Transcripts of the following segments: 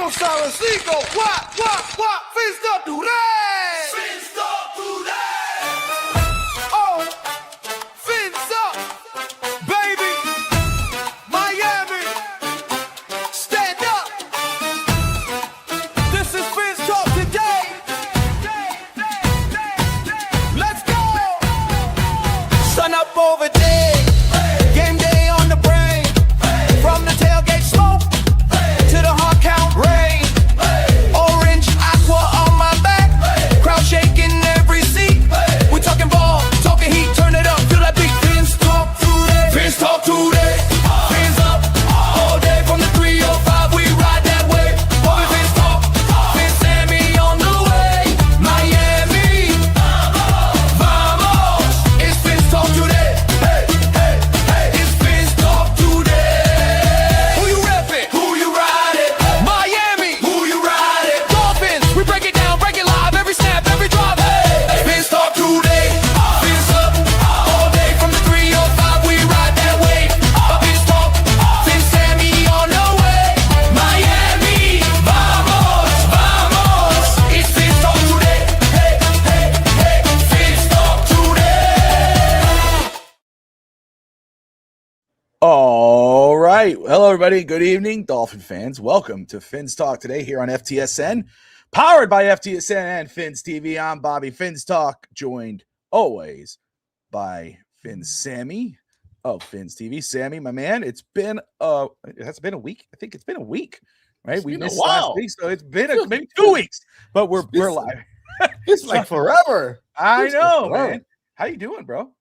los sabecico, what, fins up today. Fins up today. Oh, fins up, baby. Miami, stand up. This is Fins Talk today. Let's go. Sun up over there. Game day on the brain. From the tailgate smoke to the hard count rain. Orange aqua on my back. Crowd shaking every seat. We talking ball, talking heat. Turn it up, feel that beat. Fins Talk today. Fins Talk today. Fins up all day from the 305. We ride that way. Bobby Fins Talk. Fins Sammy on the way. Miami, vamos. It's Fins Talk today. Hey, hey, hey. It's Fins Talk today. Who you reppin'? Who you riding? Miami. Who you riding? Dolphins. We break it down, break it live. Every snap, every drop. Hey, Fins Talk today. Fins up all day from the 305. We ride that way. Fins Talk. Fins Sammy on the way. Miami. Vamos, vamos. It's Fins Talk today. Hey, hey, hey. Fins Talk today. All right. Hello, everybody. Good evening, Dolphin fans. Welcome to Fins Talk today here on FTSN, powered by FTSN and Fins TV. I'm Bobby Fins Talk, joined always by Fins Sammy of Fins TV. Sammy, my man, it has been a week. I think it's been a week, right? It's We been a missed while. last week, so it's been maybe 2 weeks, but we're live. It's like forever. I It's like know, forever. man. How you doing, bro?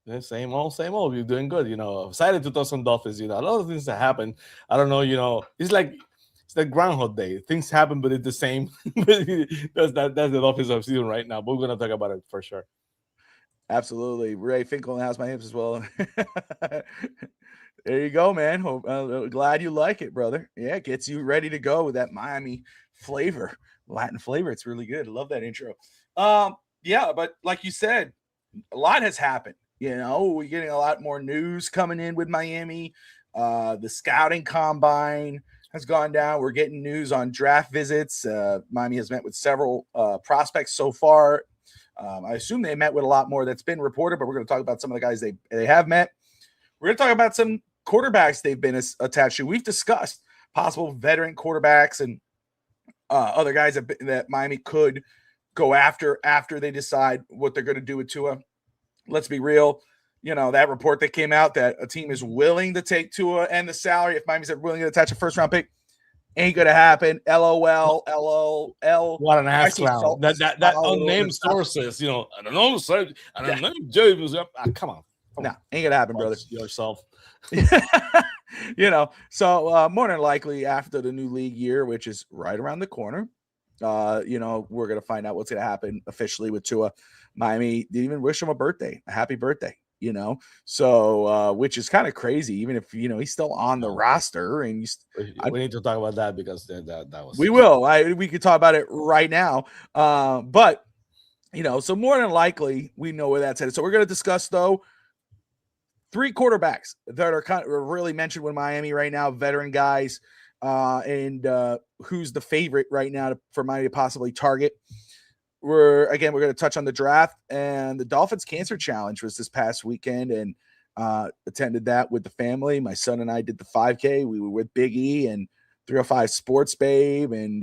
The same old, same old. You're doing good. Excited to talk some Dolphins. A lot of things that happen. I don't know. It's like Groundhog Day. Things happen, but it's the same. that's the Dolphins of season right now. But we're gonna talk about it for sure. Absolutely. Ray Finkel in the house, my hips as well. There you go, man. Glad you like it, brother. Yeah, it gets you ready to go with that Miami flavor, Latin flavor. It's really good. I love that intro. Yeah, but like you said, a lot has happened. We're getting a lot more news coming in with Miami. The scouting combine has gone down. We're getting news on draft visits. Miami has met with several prospects so far. I assume they met with a lot more that's been reported, but we're going to talk about some of the guys they have met. We're going to talk about some quarterbacks they've been attached to. We've discussed possible veteran quarterbacks and other guys that Miami could go after they decide what they're going to do with Tua. Let's be real. That report that came out that a team is willing to take Tua and the salary if Miami's willing to attach a first-round pick ain't going to happen. LOL, LOL. What an I ass see clown. salt That all over unnamed the stuff. sources. I don't know. I don't know. James. Come on. No, ain't going to happen, brother. Yourself. So more than likely after the new league year, which is right around the corner, we're going to find out what's going to happen officially with Tua. Miami didn't even wish him a happy birthday, so which is kind of crazy, even if, he's still on the roster and We need to talk about that because that was. we will. We could talk about it right now. But, so more than likely we know where that's headed. So we're going to discuss, though, 3 quarterbacks that are kind of really mentioned with Miami right now, veteran guys, and who's the favorite right now for Miami to possibly target. We're going to touch on the draft, and the Dolphins Cancer Challenge was this past weekend, and attended that with the family. My son and I did the 5K. We were with Big E and 305 Sports Babe, and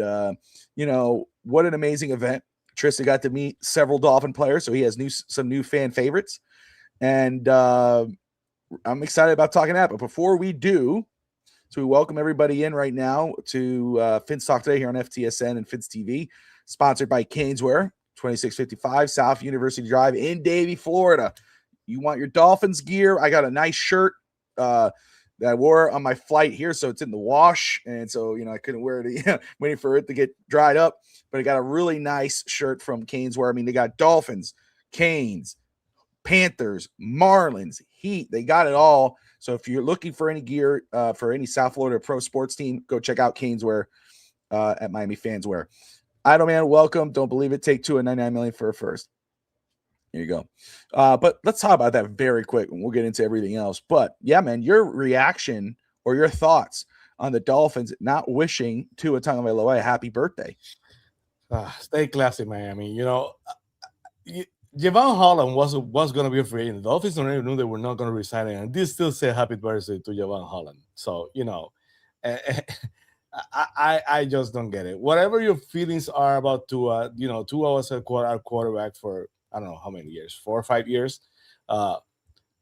what an amazing event. Tristan got to meet several Dolphin players, so he has some new fan favorites, and I'm excited about talking that. But before we do, so we welcome everybody in right now to Fins Talk today here on FTSN and Fins TV, sponsored by Caneswear, 2655 South University Drive in Davie, Florida. You want your Dolphins gear? I got a nice shirt that I wore on my flight here, so it's in the wash, and so I couldn't wear it, waiting for it to get dried up. But I got a really nice shirt from Caneswear. I mean, they got Dolphins, Canes, Panthers, Marlins, Heat. They got it all. So if you're looking for any gear for any South Florida pro sports team, go check out Caneswear at Miami Fanswear. Idleman, welcome. Don't believe it. Take 2 and $99 million for a first. Here you go. But let's talk about that very quick, and we'll get into everything else. But yeah, man, your reaction or your thoughts on the Dolphins not wishing Tua Tagovailoa a happy birthday. Stay classy, Miami. Javon Holland was going to be a free agent. The Dolphins already knew they were not going to resign him, and they still say happy birthday to Javon Holland. So eh, eh, I just don't get it. Whatever your feelings are about Tua, Tua was our quarterback for I don't know how many years, 4 or 5 years. Uh,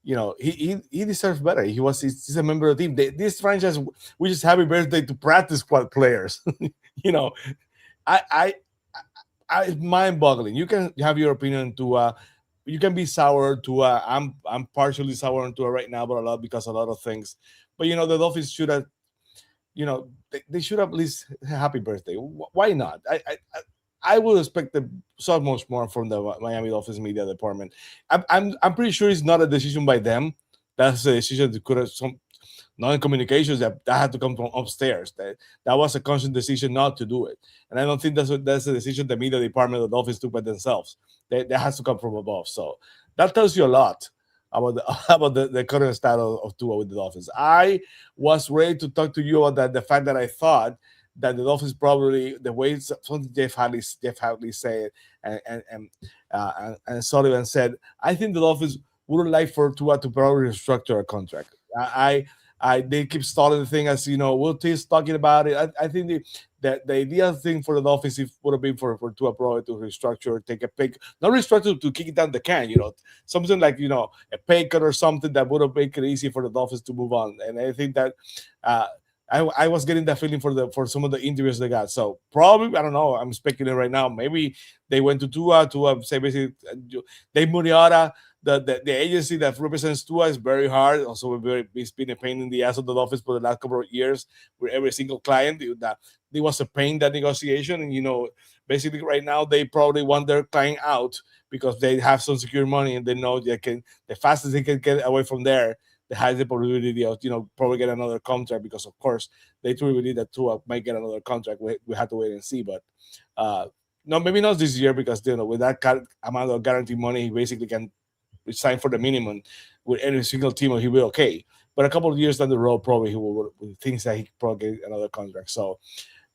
he deserves better. He's a member of the team. This franchise, we just happy birthday to practice squad players. you know, I it's mind-boggling. You can have your opinion to you can be sour to I'm partially sour on Tua right now, but a lot of things. But the Dolphins should have they should have at least happy birthday. Why not? I would expect so much more from the Miami Dolphins media department. I'm pretty sure it's not a decision by them. That's a decision that could have some non-communications that had to come from upstairs. That was a conscious decision not to do it, and I don't think that's a decision the media department of the Dolphins took by themselves. That has to come from above. So that tells you a lot about the current status of Tua with the Dolphins. I was ready to talk to you about that. The fact that I thought that the Dolphins probably the way something Jeff Hadley said and Sullivan said, I think the Dolphins would like for Tua to probably restructure a contract. They keep stalling the thing as we'll keep talking about it. I think the ideal thing for the Dolphins would have been for Tua probably to restructure, take a pick, not restructure to kick it down the can, something like a pay cut or something that would have made it easy for the Dolphins to move on. And I think that I was getting that feeling for some of the interviews they got. So probably I don't know. I'm speculating right now. Maybe they went to Tua say basically Dave Muriata. The agency that represents Tua is very hard. Also, it's been a pain in the ass of the Dolphins for the last couple of years with every single client. That it was a pain, that negotiation. And, basically right now they probably want their client out because they have some secure money and they know the fastest they can get away from there, the highest the probability of, probably get another contract because, of course, they truly believe that Tua might get another contract. We have to wait and see. But no, maybe not this year because, with that amount of guaranteed money, he basically can sign for the minimum with any single team and he'll be okay. But a couple of years down the road, probably he will thinks that he probably get another contract. So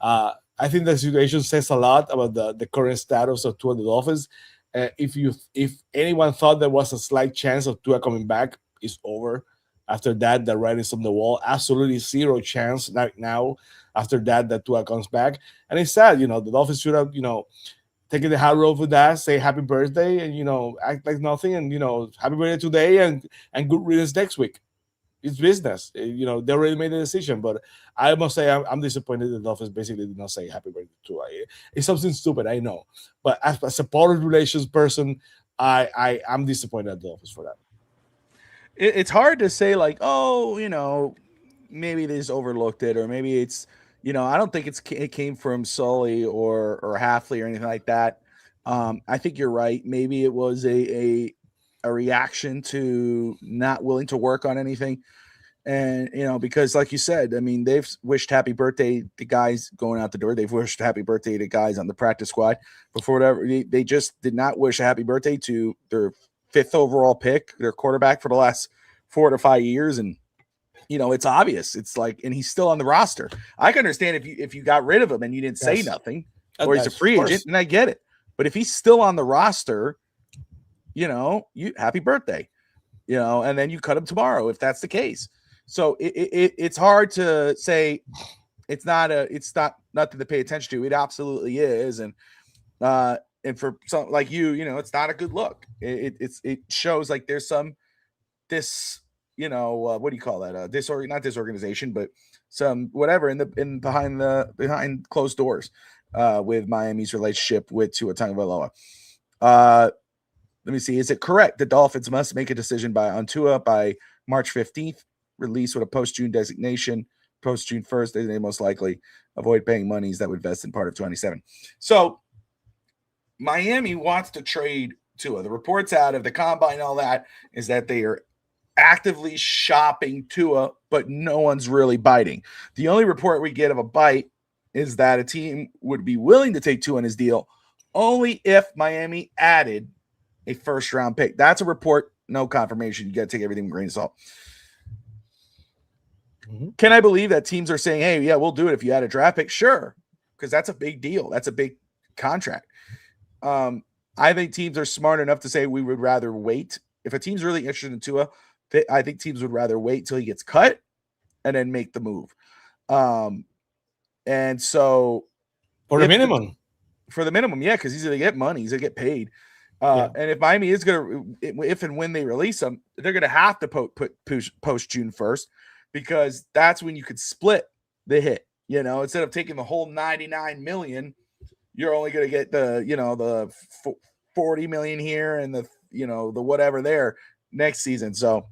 I think the situation says a lot about the current status of Tua and the Dolphins. If anyone thought there was a slight chance of Tua coming back, it's over. After that, the writing's on the wall. Absolutely zero chance right now. After that Tua comes back. And it's sad, the Dolphins should have, taking the high road with that, say happy birthday, and act like nothing, and happy birthday today, and good riddance next week. It's business. They already made a decision, but I must say I'm disappointed that the Dolphins basically did not say happy birthday to. It's something stupid, I know, but as a public relations person, I'm disappointed at the Dolphins for that. It's hard to say like, maybe they just overlooked it, or maybe it's. I don't think it came from Sully or Halfley or anything like that. I think you're right. Maybe it was a reaction to not willing to work on anything. And, because like you said, I mean, they've wished happy birthday to guys going out the door. They've wished happy birthday to guys on the practice squad. But for whatever, they just did not wish a happy birthday to their 5th overall pick, their quarterback for the last 4 to 5 years. And, it's obvious. It's like, and he's still on the roster. I can understand if you got rid of him and you didn't say nothing, or he's a free agent, and I get it. But if he's still on the roster, you happy birthday, and then you cut him tomorrow if that's the case. So it's hard to say it's not nothing to pay attention to. It absolutely is, and for something like it's not a good look. It shows like there's this. What do you call that? Not disorganization, but some whatever behind closed doors with Miami's relationship with Tua Tagovailoa. Let me see. Is it correct the Dolphins must make a decision on Tua by March 15th? Release with a post-June designation, post-June 1st. They most likely avoid paying monies that would vest in part of 27. So Miami wants to trade Tua. The reports out of the combine, all that, is that they are actively shopping Tua, but no one's really biting. The only report we get of a bite is that a team would be willing to take Tua on his deal only if Miami added a first-round pick. That's a report, no confirmation. You got to take everything with a grain of salt. Can I believe that teams are saying, hey, yeah, we'll do it if you had a draft pick? Sure, because that's a big deal. That's a big contract. I think teams are smart enough to say we would rather wait. If a team's really interested in Tua, I think teams would rather wait till he gets cut and then make the move. And so For the minimum. For the minimum, yeah, because he's going to get money. He's going to get paid. And if Miami is going to, if and when they release him, they're going to have to post June 1st because that's when you could split the hit. You know, instead of taking the whole 99 million, you're only going to get the, you know, the 40 million here and the, you know, the whatever there next season. So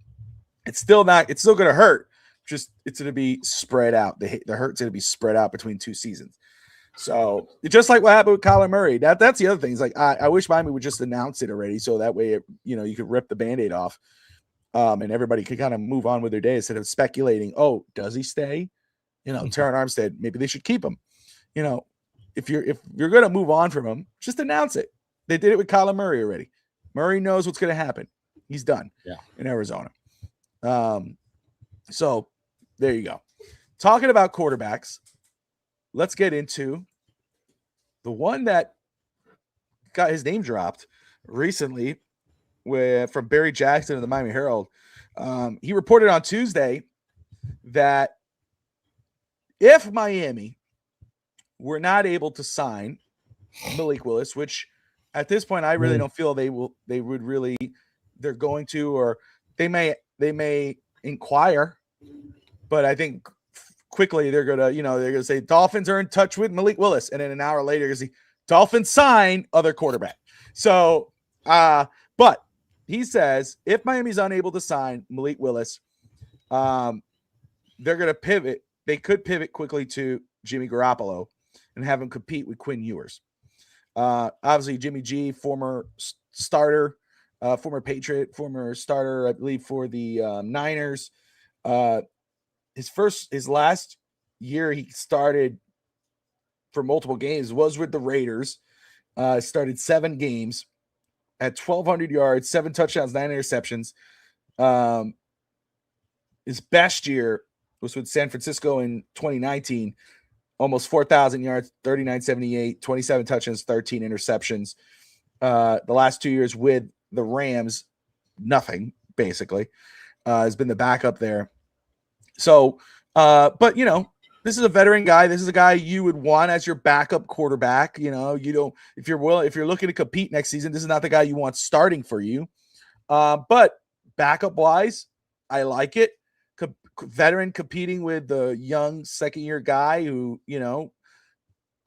it's still going to hurt. Just it's going to be spread out. The hurt's going to be spread out between 2 seasons. So it's just like what happened with Kyler Murray. That's the other thing. It's like I wish Miami would just announce it already, so that way you could rip the Band-Aid off, and everybody could kind of move on with their day instead of speculating. Oh, does he stay? You know, Terron Armstead, maybe they should keep him. You know, if you're gonna move on from him, just announce it. They did it with Kyler Murray already. Murray knows what's gonna happen. He's done. In Arizona. So there you go. Talking about quarterbacks. Let's get into the one that got his name dropped recently from Barry Jackson of the Miami Herald. He reported on Tuesday that if Miami were not able to sign Malik Willis, which at this point I really don't feel they're going to, or they may inquire, but I think quickly they're gonna say Dolphins are in touch with Malik Willis, and then an hour later see Dolphins sign other quarterback. So but he says if Miami's unable to sign Malik Willis, they're gonna pivot. They could pivot quickly to Jimmy Garoppolo and have him compete with Quinn Ewers. Obviously Jimmy G, former starter, former Patriot, former starter, I believe, for the Niners. His last year he started for multiple games was with the Raiders. Started 7 games at 1,200 yards, 7 touchdowns, 9 interceptions. His best year was with San Francisco in 2019, almost 4,000 yards, 39.78, 27 touchdowns, 13 interceptions. The last 2 years with the Rams, nothing basically. Has been the backup there. So, but this is a veteran guy. This is a guy you would want as your backup quarterback. You don't, if you're looking to compete next season, this is not the guy you want starting for you. But backup wise, I like it. Veteran competing with the young second-year guy who,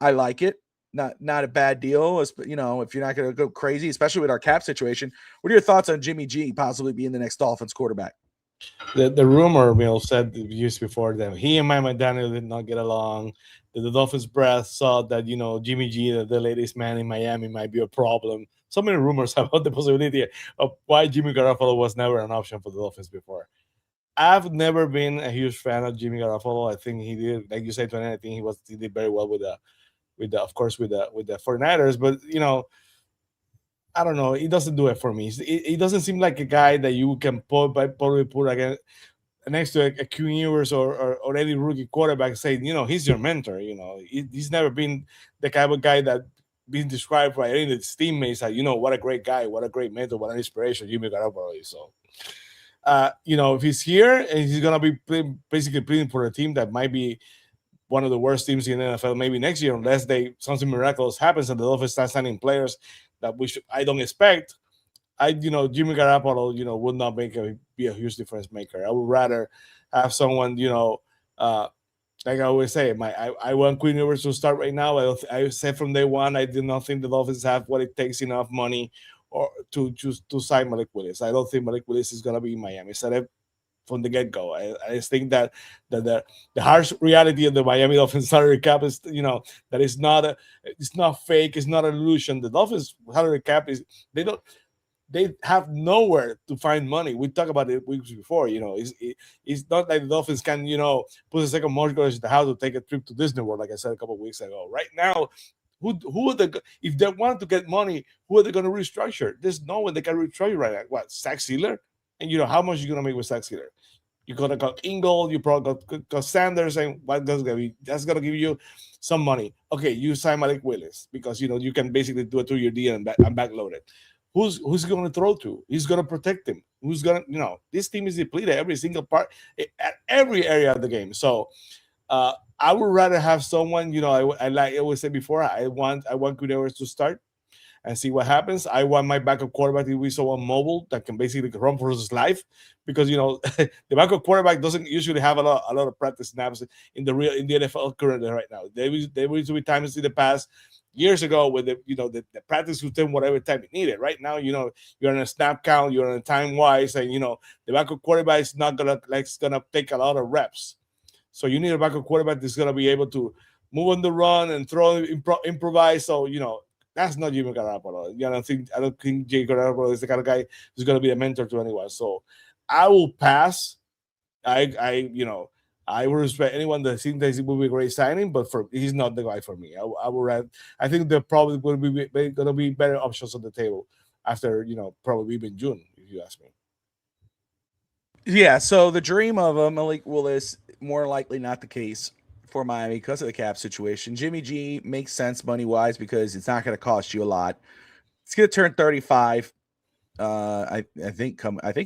I like it. Not a bad deal. If you're not going to go crazy, especially with our cap situation. What are your thoughts on Jimmy G possibly being the next Dolphins quarterback? The rumor said years before that he and Mike McDaniel did not get along. The Dolphins brass saw that Jimmy G, the latest man in Miami, might be a problem. So many rumors about the possibility of why Jimmy Garoppolo was never an option for the Dolphins before. I've never been a huge fan of Jimmy Garoppolo. I think he did, like you said, 2019, he did very well with the 49ers, but I don't know. He doesn't do it for me. He doesn't seem like a guy that you can probably put again next to a Quinn Ewers or any rookie quarterback saying, he's your mentor. He's never been the kind of guy that being described by any of his teammates like, what a great guy, what a great mentor, what an inspiration Jimmy Garoppolo is. So, if he's here and he's going to be basically playing for a team that might be one of the worst teams in the NFL maybe next year, unless something miraculous happens and the Dolphins start signing players that I don't expect. Jimmy Garoppolo, would not be a huge difference maker. I would rather have someone, like I always say, I want Quinn Ewers to start right now. I said from day one, I did not think the Dolphins have what it takes enough money or to sign Malik Willis. I don't think Malik Willis is going to be in Miami. So from the get-go, I just think that the harsh reality of the Miami Dolphins salary cap is, that it's not fake, it's not an illusion. The Dolphins salary cap is they have nowhere to find money. We talked about it weeks before. It's not like the Dolphins can put a second mortgage in the house to take a trip to Disney World, like I said a couple of weeks ago. Right now, who are if they want to get money, who are they going to restructure? There's no one they can restructure right now. What, Zach Sealer? And how much are you going to make with Zach Sealer? You could have got Ingold, you probably got Sanders, and what that's gonna be? That's gonna give you some money. Okay, you sign Malik Willis because you can basically do a 2-year deal and backload it. Who's going to throw to? Who's going to protect him? Who's going to this team is depleted every single part at every area of the game. So I would rather have someone. I like I always said before. I want Kuderos to start and see what happens. I want my backup quarterback to be someone mobile that can basically run for his life because the backup quarterback doesn't usually have a lot of practice snaps in the NFL currently right now. There used to be times in the past years ago where the practice would take whatever time it needed. Right now, you're on a snap count, you're on a time wise, and the backup quarterback is not gonna take a lot of reps. So you need a backup quarterback that's gonna be able to move on the run and throw, improvise. So that's not Jimmy Garoppolo. I don't think Jay Garoppolo is the kind of guy who's going to be a mentor to anyone. So I will pass. I will respect anyone that thinks that it will be a great signing, but he's not the guy for me. I think there probably going to be better options on the table after probably even June, if you ask me. Yeah, so the dream of a Malik Willis, more likely not the case for Miami because of the cap situation. Jimmy G makes sense money wise because it's not going to cost you a lot. It's going to turn 35. I think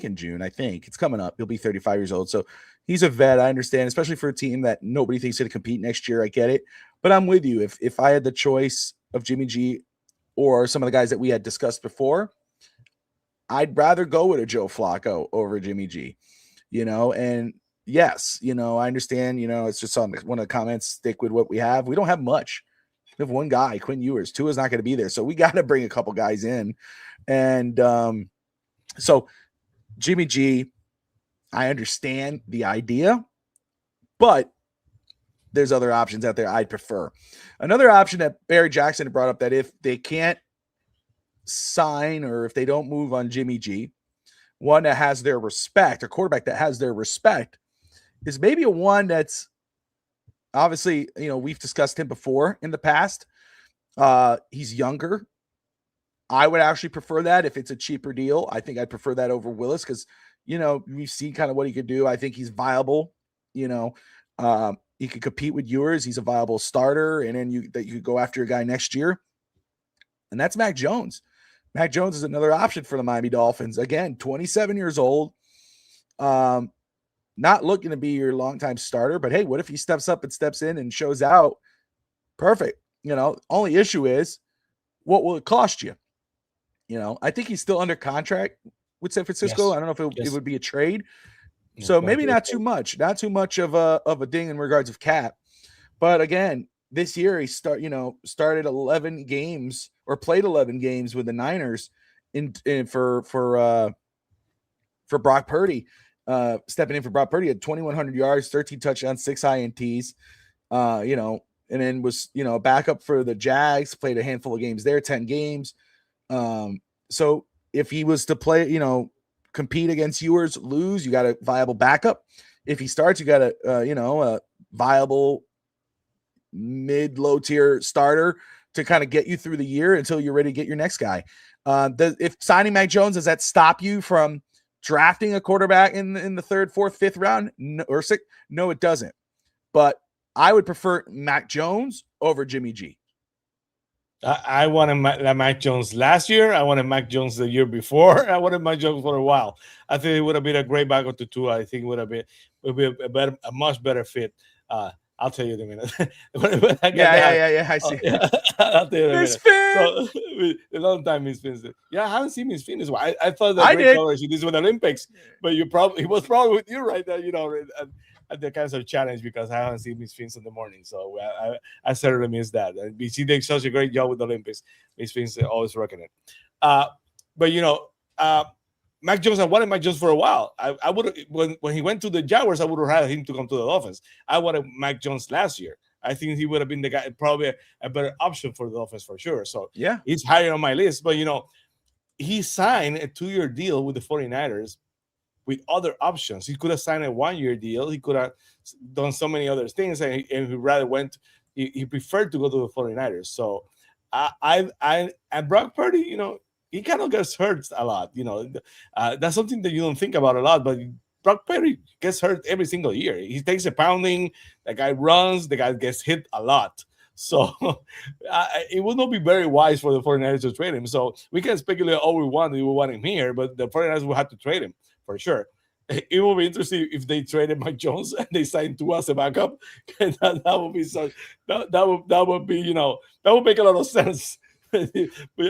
in June. I think it's coming up. He'll be 35 years old. So he's a vet. I understand, especially for a team that nobody thinks going to compete next year. I get it, but I'm with you. If I had the choice of Jimmy G or some of the guys that we had discussed before, I'd rather go with a Joe Flacco over Jimmy G. And yes, I understand. It's just on one of the comments. Stick with what we have. We don't have much. We have one guy, Quinn Ewers. Tua's not going to be there, so we got to bring a couple guys in. And so Jimmy G, I understand the idea, but there's other options out there I'd prefer. Another option that Barry Jackson had brought up, that if they can't sign or if they don't move on Jimmy G, one that has their respect, a quarterback that has their respect, is maybe a one that's obviously, we've discussed him before in the past. He's younger. I would actually prefer that if it's a cheaper deal. I think I'd prefer that over Willis because, we've seen kind of what he could do. I think he's viable. He could compete with Ewers. He's a viable starter, and then you could go after a guy next year. And that's Mac Jones. Mac Jones is another option for the Miami Dolphins. Again, 27 years old. Not looking to be your longtime starter, but hey, what if he steps up and steps in and shows out? Perfect. Only issue is, what will it cost you? I think he's still under contract with San Francisco. Yes. I don't know if it would be a trade. Yeah, So maybe not too much of a ding in regards of cap. But again, this year he started 11 games or played 11 games with the Niners for Brock Purdy. Stepping in for Brock Purdy, had 2,100 yards, 13 touchdowns, 6 INTs, and then was, backup for the Jags, played a handful of games there, 10 games. So if he was to play, compete against Ewers, lose, you got a viable backup. If he starts, you got a viable mid-low tier starter to kind of get you through the year until you're ready to get your next guy. If signing Mac Jones, does that stop you from drafting a quarterback in the 3rd, 4th, 5th round? No, or 6th? No, it doesn't. But I would prefer Mac Jones over Jimmy G. I wanted Mac Jones last year. I wanted Mac Jones the year before. I wanted Mac Jones for a while. I think it would have been a great backup to Tua. I think it would be a much better fit. I'll tell you in a minute. Yeah. I see. I'll tell you in a Miss minute. Finn! So a long time Miss Finn. Yeah, I haven't seen Miss Finn as well. I thought I that great did. coverage he did with the Olympics, but he was probably with you right there, at the cancer challenge because I haven't seen Miss Finn in the morning. So I certainly miss that. And she did such a great job with the Olympics. Miss Finn's always rocking it. But Mac Jones, I wanted Mac Jones for a while. I would when he went to the Jaguars, I would have had him to come to the Dolphins. I wanted Mac Jones last year. I think he would have been the guy, probably a better option for the Dolphins for sure. So yeah, he's higher on my list. But he signed a 2-year deal with the 49ers with other options. He could have signed a 1-year deal. He could have done so many other things, and he rather he preferred to go to the 49ers. So and Brock Purdy, he kind of gets hurt a lot. That's something that you don't think about a lot, but Brock Purdy gets hurt every single year. He takes a pounding. The guy runs. The guy gets hit a lot. So it would not be very wise for the 49ers to trade him. So we can speculate all we want. We want him here, but the 49ers will have to trade him for sure. It will be interesting if they traded Mike Jones and they signed Tua as a backup. that would be so. That would be that would make a lot of sense. But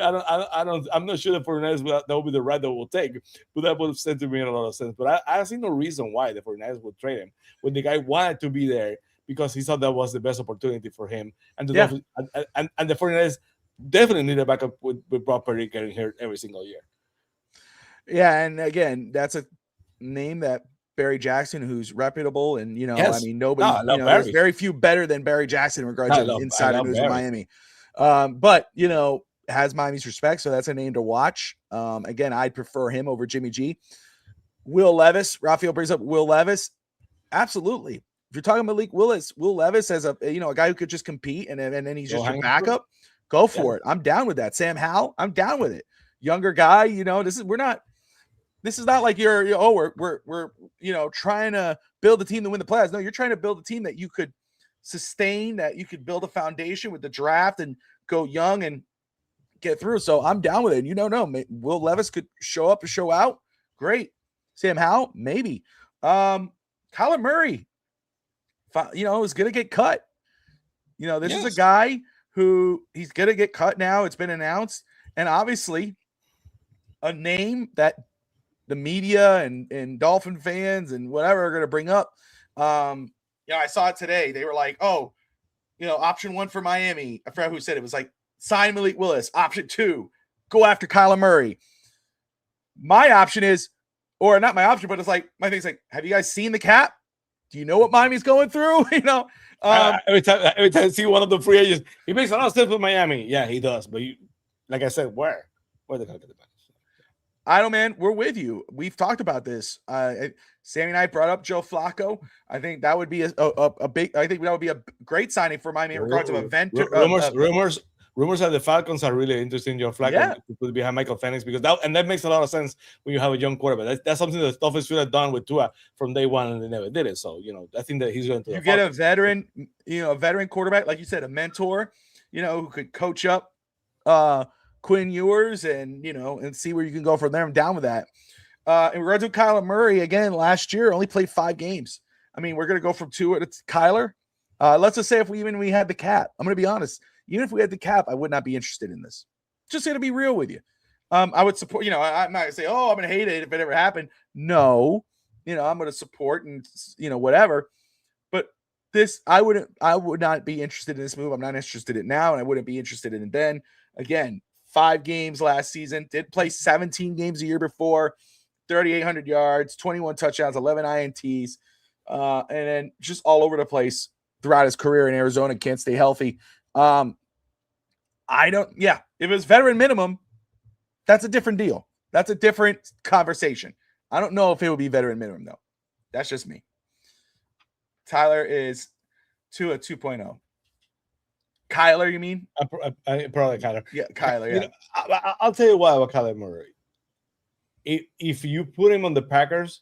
I'm not sure the 49ers that will be the route that will take. But that would seem to me a lot of sense. But I see no reason why the 49ers would trade him when the guy wanted to be there because he thought that was the best opportunity for him. And the Dolphins, and the 49ers definitely need a backup with Brock Purdy getting hurt every single year. Yeah, and again, that's a name that Barry Jackson, who's reputable, and I mean, nobody, there's very few better than Barry Jackson in regards to insider news in Miami. But has Miami's respect, so that's a name to watch. Again, I'd prefer him over Jimmy G. Will Levis, Raphael brings up Will Levis. Absolutely. If you're talking Malik Willis, Will Levis as a guy who could just compete and then he's just your backup, go for it. I'm down with that. Sam Howell, I'm down with it. Younger guy, this is not like we're trying to build a team to win the playoffs. No, you're trying to build a team that you could sustain, that you could build a foundation with the draft and go young and get through. So I'm down with it. And Will Levis could show up or show out. Great. Sam Howell, maybe. Kyler Murray, is going to get cut. This is a guy who he's going to get cut now. It's been announced. And obviously a name that the media and Dolphin fans and whatever are going to bring up. I saw it today. They were like, option 1 for Miami. I forgot who said it. It was like, sign Malik Willis. Option 2, go after Kyler Murray. My option is, or not my option, but it's like, my thing's like, have you guys seen the cap? Do you know what Miami's going through? Every time I see one of the free agents, he makes a lot of sense with Miami. Yeah, he does. But like I said, where are they going to get the money? I don't, man. We're with you. We've talked about this. Sammy and I brought up Joe Flacco. I think that would be a big. I think that would be a great signing for Miami in regards of event. Rumors that the Falcons are really interested in Joe Flacco to put behind Michael Penix because that makes a lot of sense when you have a young quarterback. That's something that the Dolphins should have done with Tua from day one, and they never did it. So I think that he's going to. You get a veteran, a veteran quarterback, like you said, a mentor, who could coach up Quinn Ewers and see where you can go from there. I'm down with that. In regards to Kyler Murray, again, last year only played 5 games. I mean, we're going to go from 2 to Kyler. Let's just say if we had the cap, I'm going to be honest. Even if we had the cap, I would not be interested in this. Just going to be real with you. I would support, I'm not going to say, I'm going to hate it if it ever happened. No, I'm going to support and, whatever. But this, I would not be interested in this move. I'm not interested in it now, and I wouldn't be interested in it then. Again, 5 games last season, did play 17 games a year before, 3,800 yards, 21 touchdowns, 11 INTs, and then just all over the place throughout his career in Arizona, can't stay healthy. If it was veteran minimum, that's a different deal. That's a different conversation. I don't know if it would be veteran minimum, though. That's just me. Tyler is Tua 2.0. Kyler, you mean? Probably Kyler. Yeah, Kyler, yeah. I'll tell you what about Kyler Murray. If you put him on the Packers,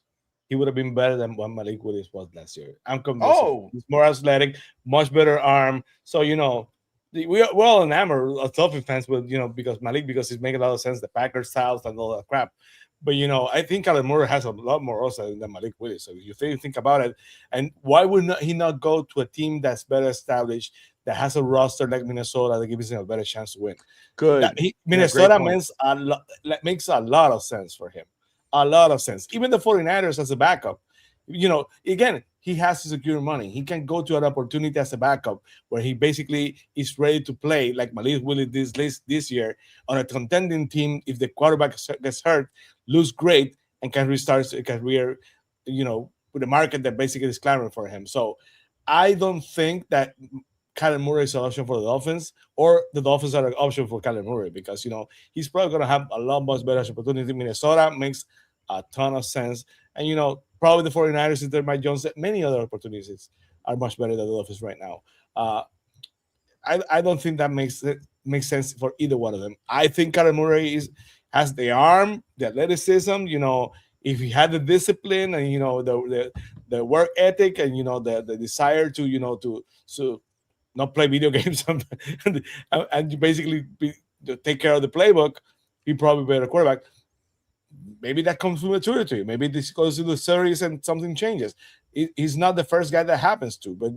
he would have been better than what Malik Willis was last year. I'm convinced. He's more athletic, much better arm. So, we're all enamored of Dolphins fans, but, because he's making a lot of sense, the Packers styles and all that crap. But, I think Kyler Murray has a lot more upside than Malik Willis. So if you think about it, and why would he not go to a team that's better established, that has a roster like Minnesota that gives him a better chance to win? Good. Minnesota makes a lot of sense for him. A lot of sense. Even the 49ers as a backup. Again, he has to secure money. He can go to an opportunity as a backup where he basically is ready to play like Malik Willis this year on a contending team. If the quarterback gets hurt, lose great, and can restart a career, with a market that basically is clamoring for him. So I don't think that Kyler Murray is an option for the Dolphins, or the Dolphins are an option for Kyler Murray because, he's probably going to have a lot much better opportunity. Minnesota makes a ton of sense. And, probably the 49ers, if they're Mike Jones, many other opportunities are much better than the Dolphins right now. I don't think that makes sense for either one of them. I think Kyler Murray has the arm, the athleticism, if he had the discipline and the work ethic and the desire to to not play video games and basically to take care of the playbook, he probably better quarterback. Maybe that comes with maturity. Maybe this goes to the series and something changes. He's not the first guy that happens to, but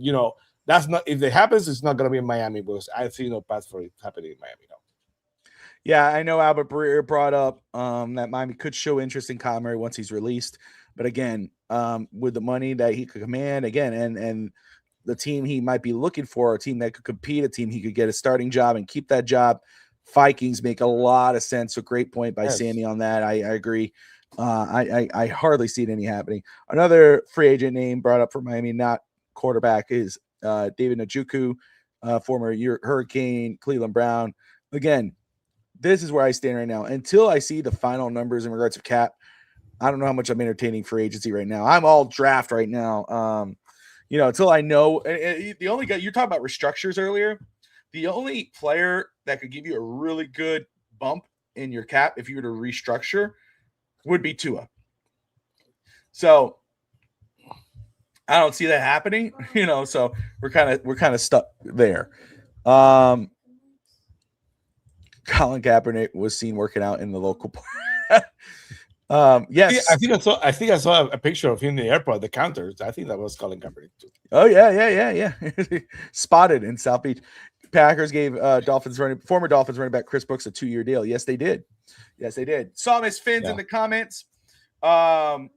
that's not, if it happens, it's not going to be in Miami, because I see no path for it happening in Miami. No. Yeah, I know Albert Breer brought up that Miami could show interest in Kyle Murray once he's released. But again, with the money that he could command, again, and the team he might be looking for, a team that could compete, a team he could get a starting job and keep that job, Vikings make a lot of sense. So great point by Sammy on that. I agree. I hardly see it any happening. Another free agent name brought up for Miami, not quarterback, is David Njoku, former Hurricane, Cleveland Brown. Again, this is where I stand right now. Until I see the final numbers in regards to cap, I don't know how much I'm entertaining free agency right now. I'm all draft right now. Until I know. The only guy, you're talking about restructures earlier. The only player that could give you a really good bump in your cap if you were to restructure would be Tua. So I don't see that happening, so we're kind of stuck there. Colin Kaepernick was seen working out in the local park. Yes. I think I saw a picture of him in the airport at the counter. I think that was Colin Kaepernick too. Oh yeah. Spotted in South Beach. Packers gave former Dolphins running back Chris Brooks a 2-year deal. Yes, they did. Saw Miss Fins in the comments. Shout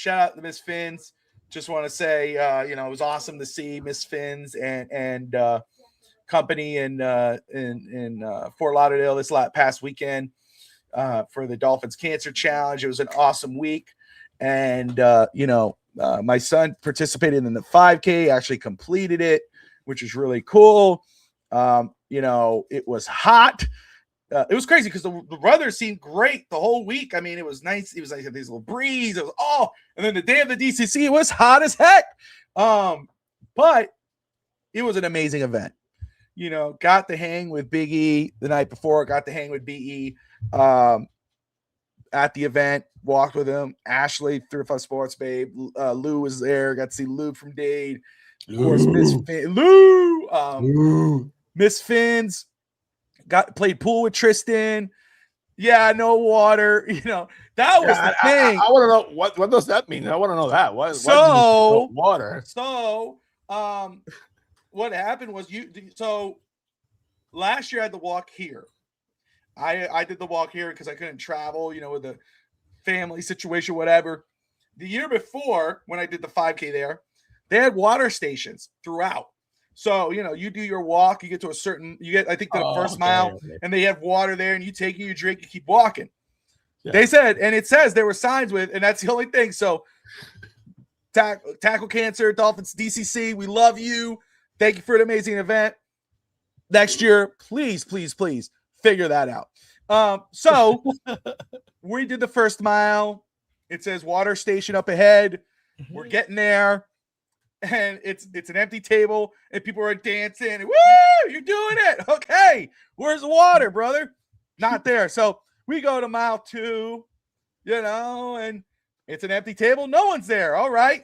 out to Miss Fins. Just want to say, it was awesome to see Miss Fins and company in Fort Lauderdale this past weekend for the Dolphins Cancer Challenge. It was an awesome week, and my son participated in the 5K, actually completed it, which is really cool. It was hot. It was crazy because the weather seemed great the whole week. I mean, it was nice. It was like this little breeze. It was and then the day of the DCC, it was hot as heck. But it was an amazing event. Got to hang with Big E the night before. Got to hang with BE at the event. Walked with him. Ashley, 305 Sports babe. Lou was there. Got to see Lou from Dade. Of course, Miss Fins played pool with Tristan. Yeah, no water. That was the thing. I want to know what does that mean. I want to know that. Why water? So, what happened was last year I had to walk here. I did the walk here because I couldn't travel, with the family situation, whatever. The year before, when I did the 5K there, they had water stations throughout. So, you do your walk, you get to I think to the first mile, and they have water there, and you take it, you drink, you keep walking. Yeah. They said, and it says there were signs with, and that's the only thing. So, tackle cancer, Dolphins DCC, we love you. Thank you for an amazing event. Next year, please figure that out. So we did the first mile. It says water station up ahead. We're getting there. And it's an empty table, and people are dancing. Woo! You're doing it. Okay. Where's the water, brother? Not there. So we go to mile 2, and it's an empty table. No one's there. All right.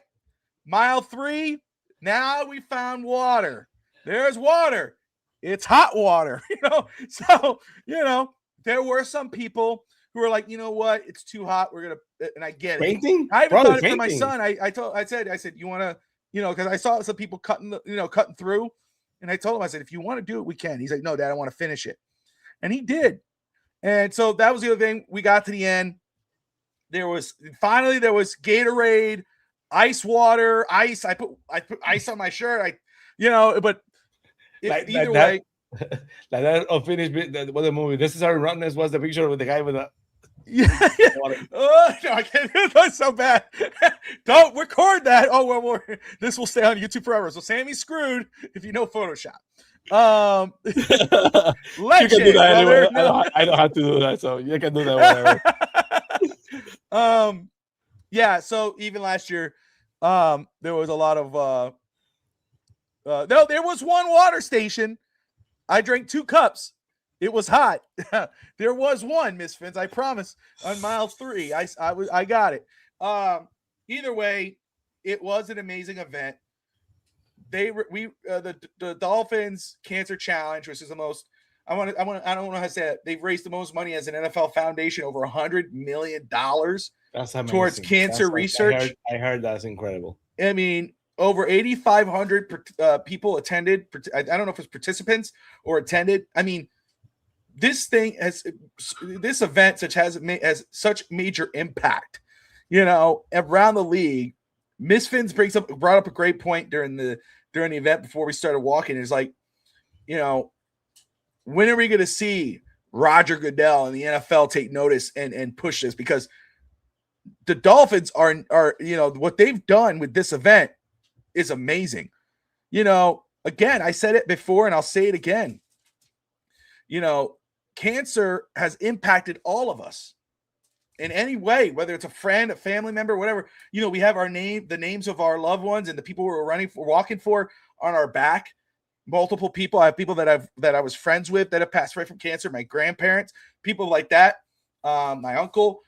Mile 3. Now we found water. There's water. It's hot water. So, there were some people who were like, you know what? It's too hot. We're going to, and I get it. Fainting? I even thought it for my son. I said, you want to, because I saw some people cutting through, and I told him, I said, if you want to do it, we can. He's like, no, Dad, I want to finish it. And he did. And so that was the other thing. We got to the end. There was Gatorade, ice water, ice. I put ice on my shirt. But either way. Like that unfinished bit, what the movie, This Is Our Roughness, was the picture with the guy with the Yeah. Oh, no, I can't do that so bad. Don't record that. Oh, well, this will stay on YouTube forever. So Sammy's screwed if you know Photoshop. You can do that anyway. I don't have to do that, so you can do that whatever. Yeah, so even last year, there was a lot of no, there was one water station. I drank 2 cups. It was hot. There was one, Miss Fins, I promise. On mile 3, I got it. Either way, it was an amazing event. The Dolphins Cancer Challenge, which is the most I don't know how to say it. They've raised the most money as an NFL foundation, over $100 million That's amazing. towards cancer research. I heard that's incredible. I mean, over 8,500 people attended. I don't know if it's participants or attended. I mean, this event has such major impact, around the league. Miss Fins brought up a great point during the event before we started walking. It's like, when are we going to see Roger Goodell and the NFL take notice and push this? Because the Dolphins are what they've done with this event is amazing. Again, I said it before and I'll say it again. Cancer has impacted all of us in any way, whether it's a friend, a family member, whatever. We have the names of our loved ones and the people we're walking for on our back. Multiple people. I have people that I was friends with that have passed away from cancer. My grandparents, people like that. My uncle,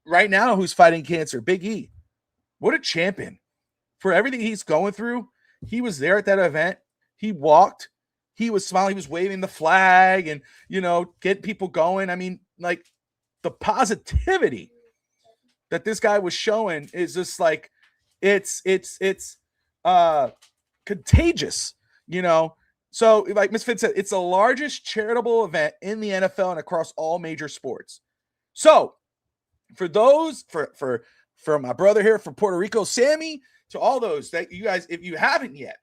right now who's fighting cancer. Big E, what a champion for everything he's going through. He was there at that event. He walked. He was smiling. He was waving the flag and getting people going. I mean, like, the positivity that this guy was showing is just like it's contagious, So, like Ms. Fitz said, it's the largest charitable event in the NFL and across all major sports. So, for those, for my brother here from Puerto Rico, Sammy, to all those that you guys, if you haven't yet,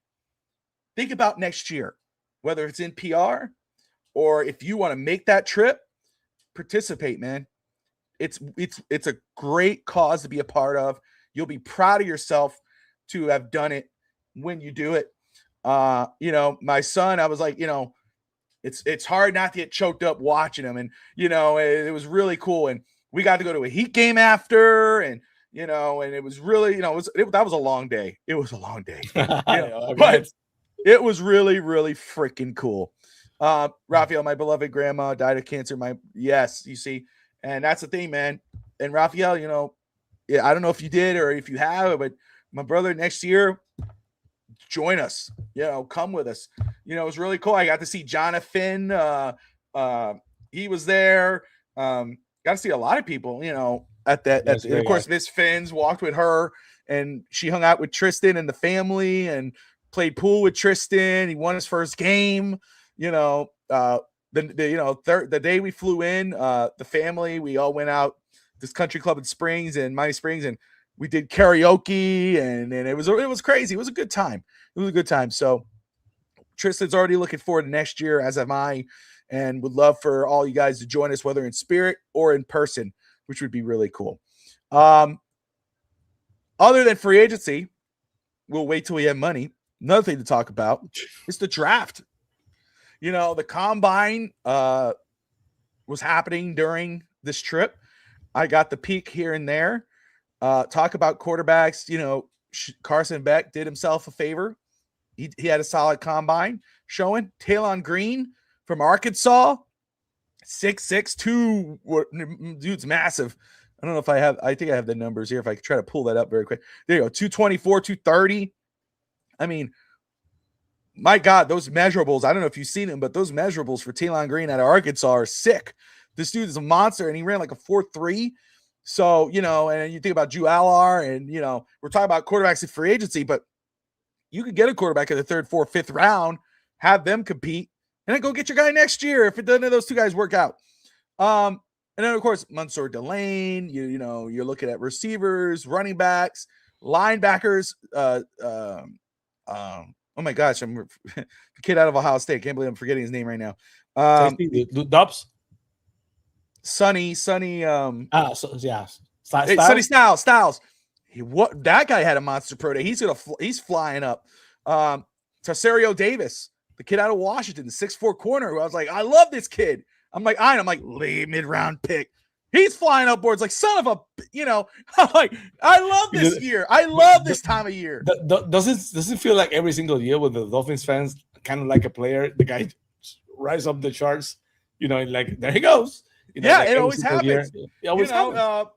think about next year, whether it's in PR or if you want to make that trip, participate, man. It's a great cause to be a part of. You'll be proud of yourself to have done it when you do it. My son, I was like, it's hard not to get choked up watching him. And, it was really cool. And we got to go to a Heat game after, and, and it was really, that was a long day. It was a long day, but it was really, really freaking cool. Raphael, my beloved grandma, died of cancer. Yes, you see, and that's the thing, man. And Raphael, I don't know if you did or if you have, but my brother next year, join us, come with us. It was really cool. I got to see Jonathan. He was there. Got to see a lot of people, at that. Of course, Miss Fins walked with her and she hung out with Tristan and the family and played pool with Tristan. He won his first game, the day we flew in, the family, we all went out this country club in Miami Springs, and we did karaoke, and it was crazy. It was a good time. So Tristan's already looking forward to next year, as am I, and would love for all you guys to join us, whether in spirit or in person, which would be really cool. Other than free agency, we'll wait till we have money. Another thing to talk about is the draft. The combine was happening during this trip. I got the peek here and there. Talk about quarterbacks. Carson Beck did himself a favor. He had a solid combine showing. Talon Green from Arkansas, 6'6", 2. Dude's massive. I don't know if I think I have the numbers here. If I could try to pull that up very quick. There you go. 224, 230. I mean, my God, those measurables, I don't know if you've seen them, but those measurables for Talon Green out of Arkansas are sick. This dude is a monster, and he ran like a 4.3. So, and you think about Drew Allar, and, we're talking about quarterbacks in free agency, but you could get a quarterback in the 3rd, 4th, 5th round, have them compete, and then go get your guy next year if none of those two guys work out. And then, of course, Mansour Delane, you're looking at receivers, running backs, linebackers, oh my gosh, I'm the kid out of Ohio State. Can't believe I'm forgetting his name right now. Dubs? Sonny. Sonny Styles. That guy had a monster pro day. He's flying up. Tercerio Davis, the kid out of Washington, the 6'4" corner, who I was like, I love this kid. I'm like, late mid-round pick. He's flying up boards like son of a, I'm like, I love this year. I love this time of year. Does it feel like every single year with the Dolphins fans, kind of like a player, the guy rise up the charts, like, there he goes. It always happens. It always happens.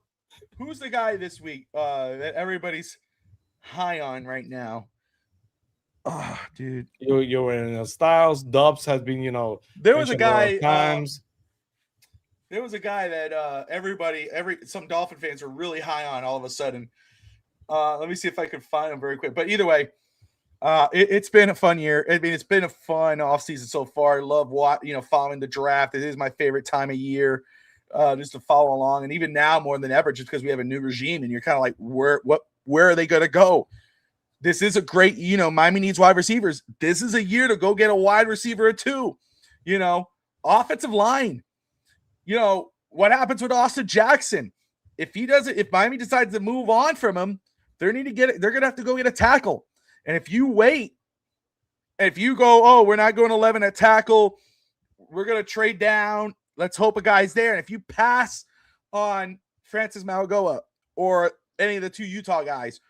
Who's the guy this week that everybody's high on right now? Oh, dude. You were in Styles. Dubs has been, There was a mentioned a lot of guy. times. There was a guy that some Dolphin fans were really high on all of a sudden. Let me see if I can find him very quick. But either way, it's been a fun year. I mean, it's been a fun offseason so far. I love following the draft. It is my favorite time of year, just to follow along. And even now more than ever, just because we have a new regime and you're kind of like, where are they going to go? This is a great, Miami needs wide receivers. This is a year to go get a wide receiver or two, offensive line. What happens with Austin Jackson? If Miami decides to move on from him, they're going to have to go get a tackle. And if you wait, if you go, oh, we're not going 11 at tackle, we're going to trade down. Let's hope a guy's there. And if you pass on Francis Mauigoa or any of the two Utah guys,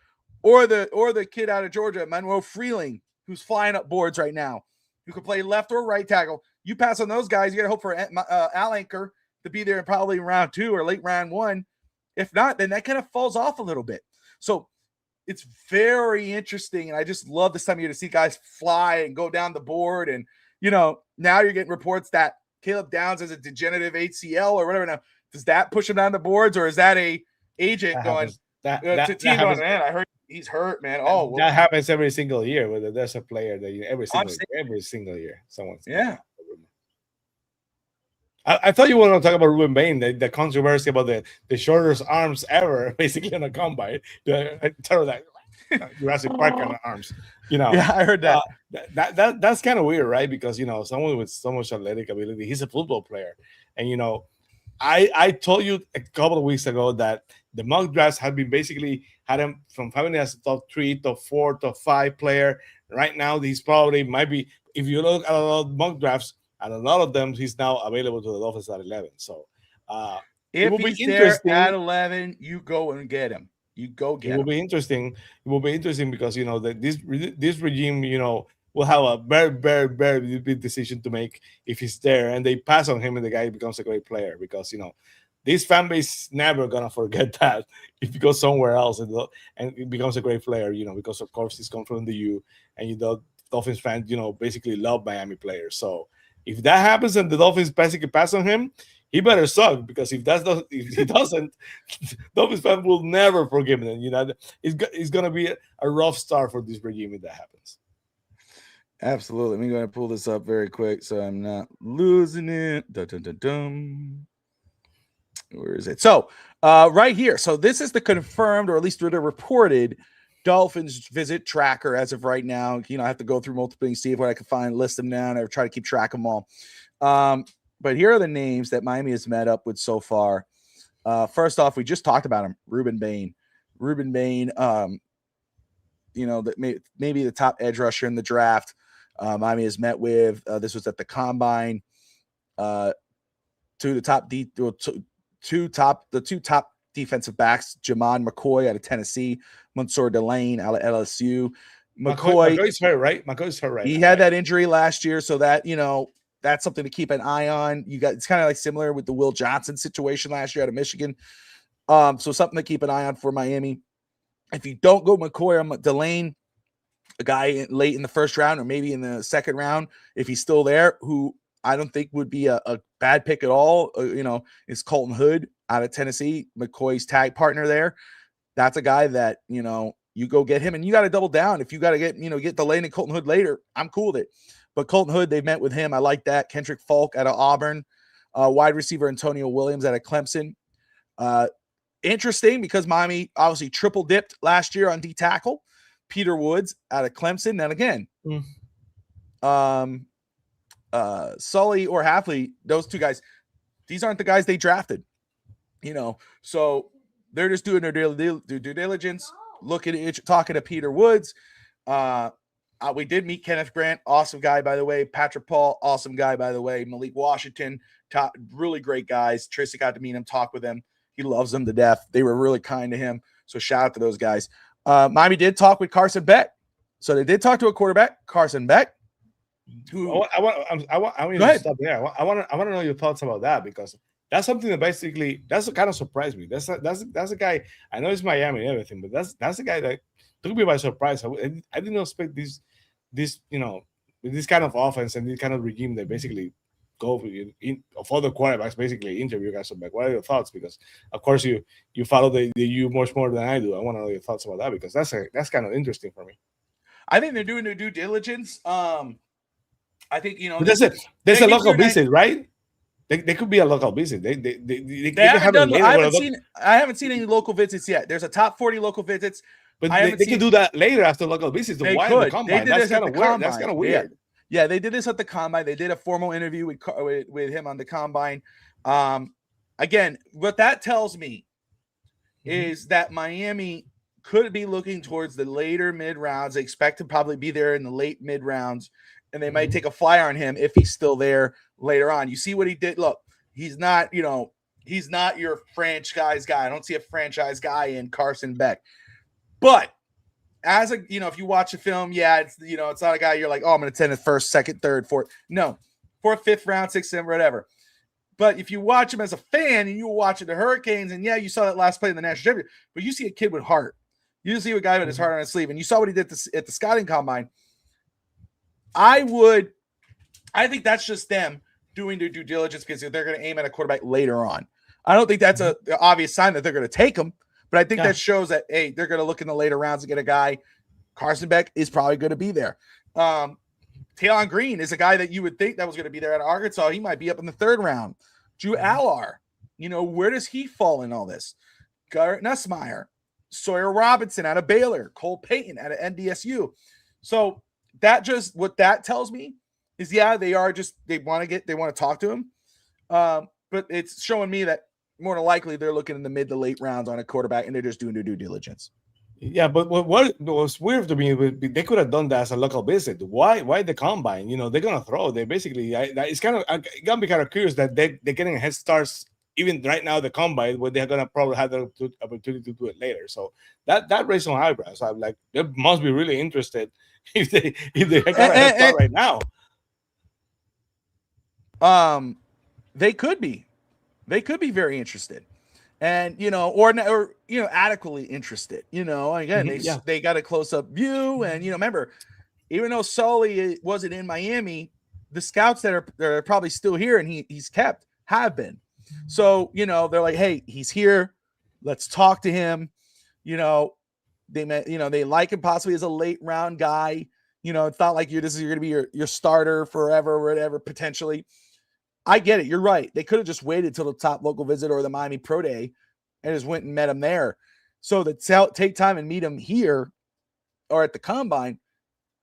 or the kid out of Georgia, Manuel Freeling, who's flying up boards right now, who can play left or right tackle, you pass on those guys, you got to hope for Al Anchor to be there probably in round 2 or late round 1. If not, then that kind of falls off a little bit. So it's very interesting, and I just love this time of year to see guys fly and go down the board. And, now you're getting reports that Caleb Downs has a degenerative ACL or whatever. Now, does that push him down the boards, or is that a agent going to team on, man, I heard he's hurt, man. Oh, that happens every single year. Whether there's a player that every single year, someone's I thought you were going to talk about Ruben Bain, the controversy about the shortest arms ever, basically on a combine. That Jurassic Park kind of arms, Yeah, I heard that. That's kind of weird, right? Because someone with so much athletic ability, he's a football player, and I told you a couple of weeks ago that the mock drafts have been basically had him from having as a top 3, top 4, top 5 player. Right now, he's probably might be. If you look at a lot of mock drafts, and a lot of them, he's now available to the Dolphins at 11. So, if he's there at 11, you go and get him. You go get him. It will be interesting. It will be interesting because this regime, will have a very, very, very big decision to make if he's there, and they pass on him, and the guy becomes a great player because this fan base is never gonna forget that if he goes somewhere else and it becomes a great player. Because of course he's come from the U, and Dolphins fans, basically love Miami players. So. If that happens and the Dolphins basically pass on him, he better suck, because if he doesn't, Dolphins fans will never forgive him. It's going to be a rough start for this regime if that happens. Absolutely. I'm going to pull this up very quick so I'm not losing it. Dun, dun, dun, dun. Where is it? So right here. So this is the confirmed, or at least the reported Dolphins visit tracker as of right now. I have to go through multiple things, see what I can find, list them down. I try to keep track of them all. But here are the names that Miami has met up with so far. First off, we just talked about him, Ruben Bain. Maybe the top edge rusher in the draft. Miami has met with. This was at the combine. The two top defensive backs, Jamon McCoy out of Tennessee, Mansour Delane out of LSU. McCoy's hurt, right? McCoy's hurt, right? He had that injury last year, so that that's something to keep an eye on. It's kind of like similar with the Will Johnson situation last year out of Michigan. So something to keep an eye on for Miami. If you don't go McCoy or Delane, a guy late in the first round or maybe in the second round, if he's still there, who I don't think would be a bad pick at all, is Colton Hood out of Tennessee, McCoy's tag partner there. That's a guy that, you go get him, and you got to double down. If you got to get Delane and Colton Hood later, I'm cool with it. But Colton Hood, they've met with him. I like that. Kendrick Falk out of Auburn, wide receiver Antonio Williams out of Clemson. Interesting because Miami obviously triple dipped last year on D tackle. Peter Woods out of Clemson. Then again, Sully or Hafley, those two guys, these aren't the guys they drafted. So they're just doing their due diligence, talking to Peter Woods. We did meet Kenneth Grant, awesome guy, by the way. Patrick Paul, awesome guy, by the way. Malik Washington, really great guys. Tracy got to meet him, talk with him. He loves them to death. They were really kind to him. So shout out to those guys. Miami did talk with Carson Beck. So they did talk to a quarterback, Carson Beck. I want to stop there. I want to know your thoughts about that, because that's something that basically that's what kind of surprised me. That's a guy. I know it's Miami and everything, but that's a guy that took me by surprise. I didn't expect this with this kind of offense and this kind of regime that basically go of other quarterbacks basically interview guys. Like, what are your thoughts? Because of course you follow the U much more than I do. I want to know your thoughts about that because that's kind of interesting for me. I think they're doing their due diligence. I think But there's a local visit, right? They could be a local visit. They haven't done. I haven't seen any local visits yet. There's a top 40 local visits, but they can do that later after local visits. They why could. The combine? That's kind of weird. That's kind of weird. Yeah, they did this at the combine. They did a formal interview with him on the combine. Again, what that tells me is that Miami could be looking towards the later mid rounds. They expect to probably be there in the late mid rounds, and they might take a flyer on him if he's still there later on. You see what he did? Look, he's not your franchise guy. I don't see a franchise guy in Carson Beck. But as a, if you watch a film, it's not a guy you're like, oh, I'm going to attend the first, second, third, fourth. No, fourth, fifth round, sixth, seventh, whatever. But if you watch him as a fan and you were watching the Hurricanes, and you saw that last play in the national championship, but you see a kid with heart. You see a guy with his heart on his sleeve, and you saw what he did at the scouting combine. I think that's just them doing their due diligence because they're going to aim at a quarterback later on. I don't think that's an obvious sign that they're going to take him, but I think that shows that, hey, they're going to look in the later rounds and get a guy. Carson Beck is probably going to be there. Taylon Green is a guy that you would think that was going to be there at Arkansas. He might be up in the third round. Drew Allar, where does he fall in all this? Garrett Nussmeier, Sawyer Robinson out of Baylor, Cole Payton out of NDSU. So what that tells me is, they want to talk to him. But it's showing me that more than likely they're looking in the mid to late rounds on a quarterback and they're just doing their due diligence. Yeah, but what was weird to me, they could have done that as a local visit. Why the combine? They're gonna throw. They basically, it's kind of, I gotta be kind of curious that they're getting a head starts even right now the combine, where they're gonna probably have the opportunity to do it later. So that raised some eyebrows. I'm like, they must be really interested if they got a head start right now. They could be very interested. And or adequately interested. Again, they got a close-up view, and remember, even though Sully wasn't in Miami, the scouts that are probably still here and he's kept have been. So they're like, hey, he's here, let's talk to him. They like him possibly as a late round guy. It's not like you're going to be your starter forever or whatever potentially. I get it. You're right. They could have just waited till the top local visit or the Miami Pro Day and just went and met him there. So to take time and meet him here or at the combine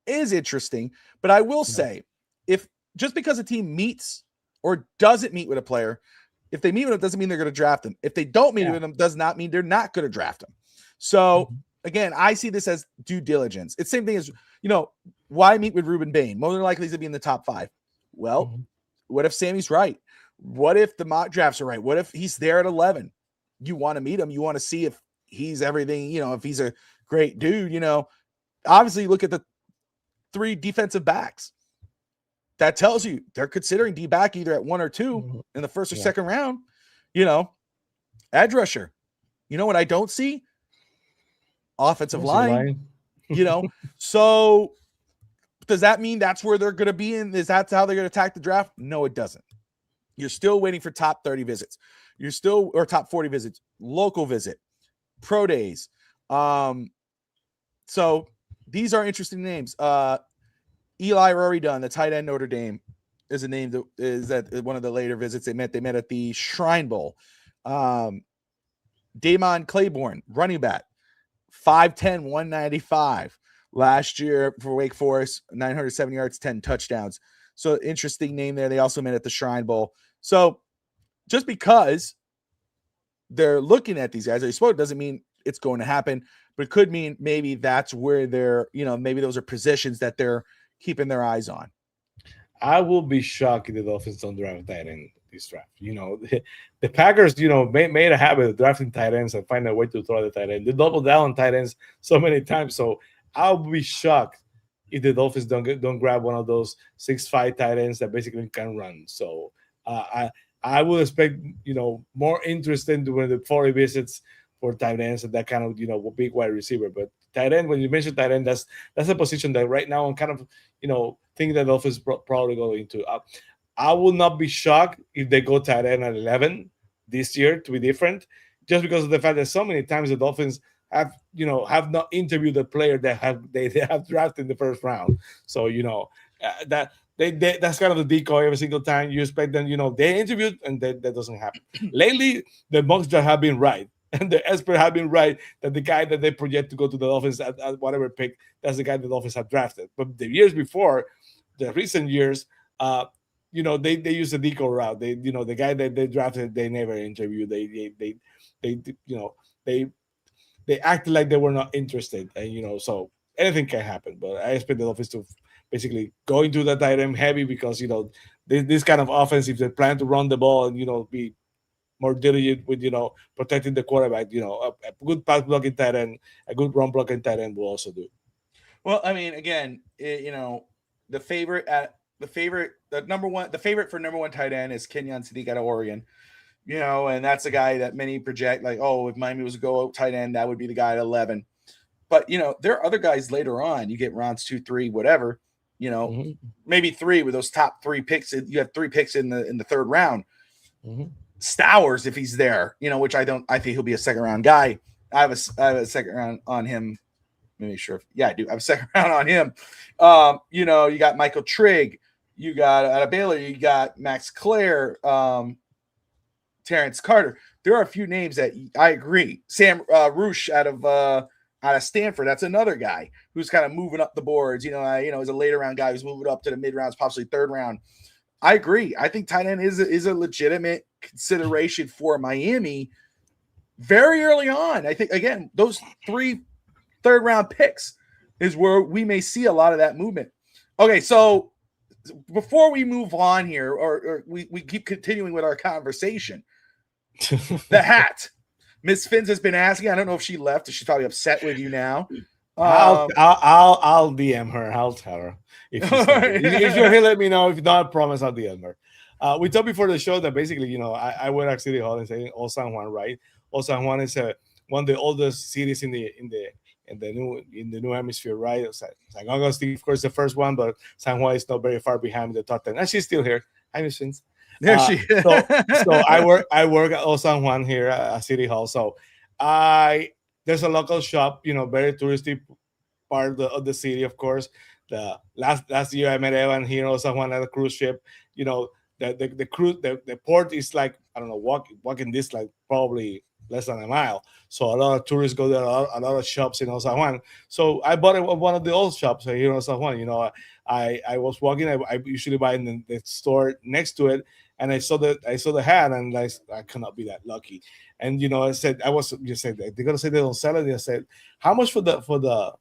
is interesting. But I will say, if just because a team meets or doesn't meet with a player, if they meet with him, doesn't mean they're going to draft him. If they don't meet with him, does not mean they're not going to draft him. So again, I see this as due diligence. It's the same thing as, why meet with Ruben Bain? More than likely he's going to be in the top 5. Well, what if Sammy's right? What if the mock drafts are right? What if he's there at 11? You want to meet him. You want to see if he's everything, if he's a great dude, obviously look at the 3 defensive backs. That tells you they're considering D-back either at 1 or 2 in the first or second round, edge rusher. What I don't see? Offensive line. So does that mean that's where they're going to be in? Is that how they're going to attack the draft? No, it doesn't. You're still waiting for top 30 visits. Or top 40 visits, local visit, pro days. So these are interesting names. Eli Rory Dunn, the tight end Notre Dame, is a name that is at one of the later visits they met at the Shrine Bowl. Damon Claiborne, running back, 5'10", 195. Last year for Wake Forest, 907 yards, 10 touchdowns. So interesting name there. They also met at the Shrine Bowl. So just because they're looking at these guys, doesn't mean it's going to happen, but it could mean maybe that's where they're, maybe those are positions that they're keeping their eyes on. I will be shocked if the Dolphins don't draft tight end this draft. The Packers, made a habit of drafting tight ends and find a way to throw the tight end. They double down on tight ends so many times. So I'll be shocked if the Dolphins don't grab one of those 6'5" tight ends that basically can run. So I I would expect, more interest in during the 40 visits for tight ends and that kind of, big wide receiver. But tight end, when you mention tight end, that's a position that right now I'm kind of, think that Dolphins probably going to. I will not be shocked if they go tight end at 11 this year to be different, just because of the fact that so many times the Dolphins have not interviewed the player that they have drafted in the first round. So that that's kind of the decoy every single time. You expect them, they interviewed and that doesn't happen. Lately, the mocks draft have been right. And the experts have been right that the guy that they project to go to the Dolphins at whatever pick, that's the guy the Dolphins have drafted. But the years before, the recent years, they use the decoy route. The guy that they drafted, they never interviewed. They they acted like they were not interested, and so anything can happen. But I expect the Dolphins to basically go into the tight end heavy because this kind of offense, if they plan to run the ball and be more diligent with protecting the quarterback, a good pass blocking tight end, a good run blocking tight end will also do. Well, I mean, again, the favorite for number one tight end is Kenyon Sadiq out of Oregon. And that's a guy that many project like, oh, if Miami was to go tight end, that would be the guy at 11. But there are other guys later on. You get rounds 2, 3, whatever. Maybe 3 with those top 3 picks. You have 3 picks in the third round. Mm-hmm. Stowers, if he's there, which I think he'll be a second round guy. I have a second round on him. Let me make sure. Yeah, I do. I have a second round on him. You got Michael Trigg. You got out of Baylor. You got Max Clare. Terrence Carter. There are a few names that I agree. Sam Roosh out of Stanford. That's another guy who's kind of moving up the boards. He's a later round guy who's moving up to the mid rounds, possibly third round. I agree. I think tight end is a legitimate consideration for Miami very early on. I think, again, those 3 third round picks is where we may see a lot of that movement. Okay, so before we move on here, or we keep continuing with our conversation, the hat. Miss Finns has been asking. I don't know if she left or she's probably upset with you now. I'll DM her. I'll tell her. If you're here, let me know. If not, I promise I'll DM her. We talked before the show that basically, I work at City Hall and say Old San Juan, right? Old San Juan is one of the oldest cities in the new hemisphere, right? San Augustine, of course, the first one, but San Juan is not very far behind the top 10. And she's still here. Hi, Miss Finns. There she is. So I work at Old San Juan here at City Hall. So there's a local shop, very touristy part of the city, of course. The last year I met Evan here in Old San Juan at a cruise ship. The cruise, the port is like, I don't know, walking this like probably less than a mile. So a lot of tourists go there, a lot of shops in Old San Juan. So I bought one of the old shops here in Old San Juan. I was walking, I usually buy in the store next to it, and I saw the hat, and I cannot be that lucky. And I said, they're gonna say they don't sell it. And I said, how much for the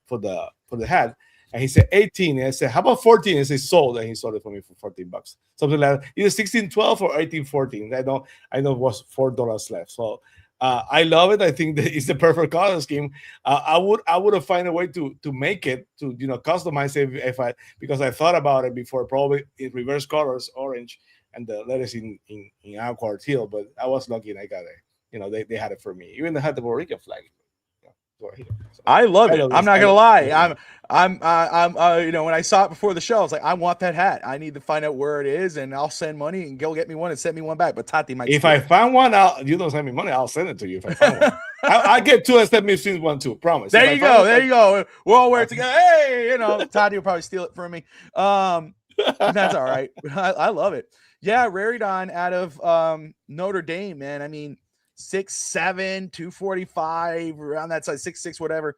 hat? And he said 18. And I said, how about 14? And he said, sold. And he sold it for me for $14. Something like that. Either 16.12 or 18.14. I know it was $4 left. So I love it. I think that it's the perfect color scheme. I would have find a way to make it, to customize it because I thought about it before, probably in reverse colors, orange, and the letters in aqua teal. But I was lucky and I got it. They had it for me. Even they had the Puerto Rican flag. Here. So, I love it. I'm not gonna lie. I'm when I saw it before the show, I was like, I want that hat. I need to find out where it is, and I'll send money and go get me one and send me one back. But Tati might. If I find one, you don't send me money, I'll send it to you. If I find one, I get 2 and send me one too. Promise. There you go. We'll all wear it together. Hey, Tati will probably steal it from me. That's all right. I love it. Yeah, Raridon out of Notre Dame, man. I mean, 6'7", 245, around that size, 6'6", whatever.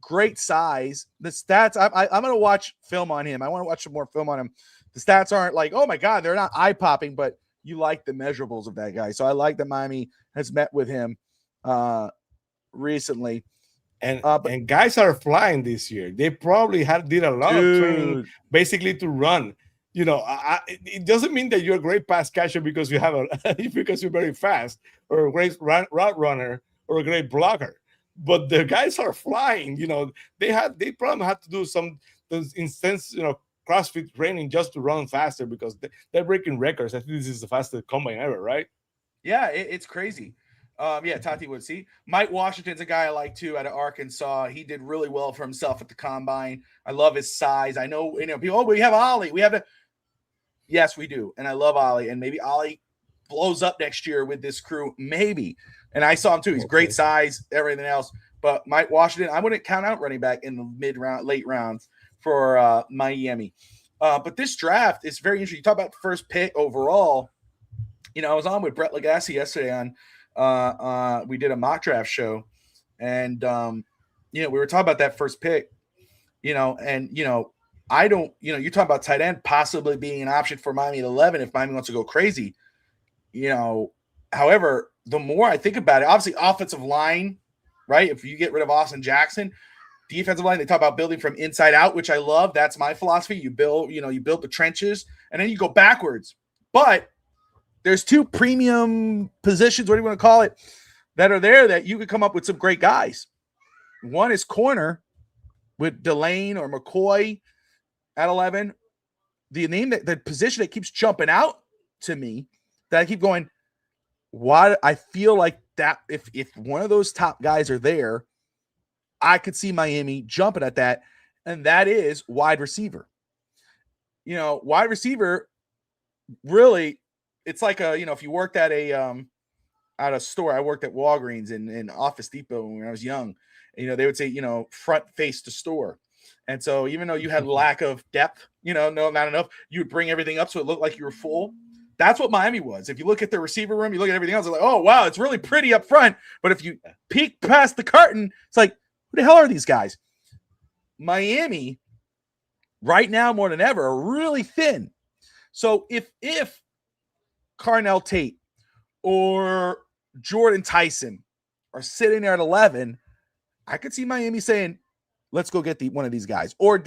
Great size. The stats, I'm going to watch film on him. I want to watch some more film on him. The stats aren't like, oh my God, they're not eye-popping, but you like the measurables of that guy. So I like that Miami has met with him recently. And guys are flying this year. They probably did a lot of training basically to run. It doesn't mean that you're a great pass catcher because you have because you're very fast, or a great route runner, or a great blocker. But the guys are flying. They probably have to do some intense, CrossFit training just to run faster because they're breaking records. I think this is the fastest combine ever, right? Yeah, it's crazy. Yeah, Tati would see. Mike Washington's a guy I like too out of Arkansas. He did really well for himself at the combine. I love his size. I know, people, we have Ollie. We have to. Yes, we do. And I love Ollie. And maybe Ollie blows up next year with this crew. Maybe. And I saw him too. He's great size, everything else. But Mike Washington, I wouldn't count out running back in the late rounds for Miami. But this draft is very interesting. You talk about the first pick overall. I was on with Brett Legassi yesterday on we did a mock draft show, and we were talking about that first pick, I don't, you're talking about tight end possibly being an option for Miami at 11 if Miami wants to go crazy. However, the more I think about it, obviously offensive line, right? If you get rid of Austin Jackson, defensive line, they talk about building from inside out, which I love. That's my philosophy. You build the trenches and then you go backwards. But there's two premium positions, what do you want to call it, that are there that you could come up with some great guys. One is corner with Delane or McCoy at 11. The position that keeps jumping out to me that I keep going, why I feel like that if one of those top guys are there, I could see Miami jumping at that, and that is wide receiver. Wide receiver really, it's like if you worked at at a store. I worked at Walgreens and Office Depot when I was young. They would say, front face to store. And so even though you had lack of depth, no, not enough, you would bring everything up so it looked like you were full. That's what Miami was. If you look at the receiver room, you look at everything else, it's like, oh, wow, it's really pretty up front. But if you peek past the curtain, it's like, who the hell are these guys? Miami, right now more than ever, are really thin. So if Carnell Tate or Jordan Tyson are sitting there at 11, I could see Miami saying, let's go get one of these guys, or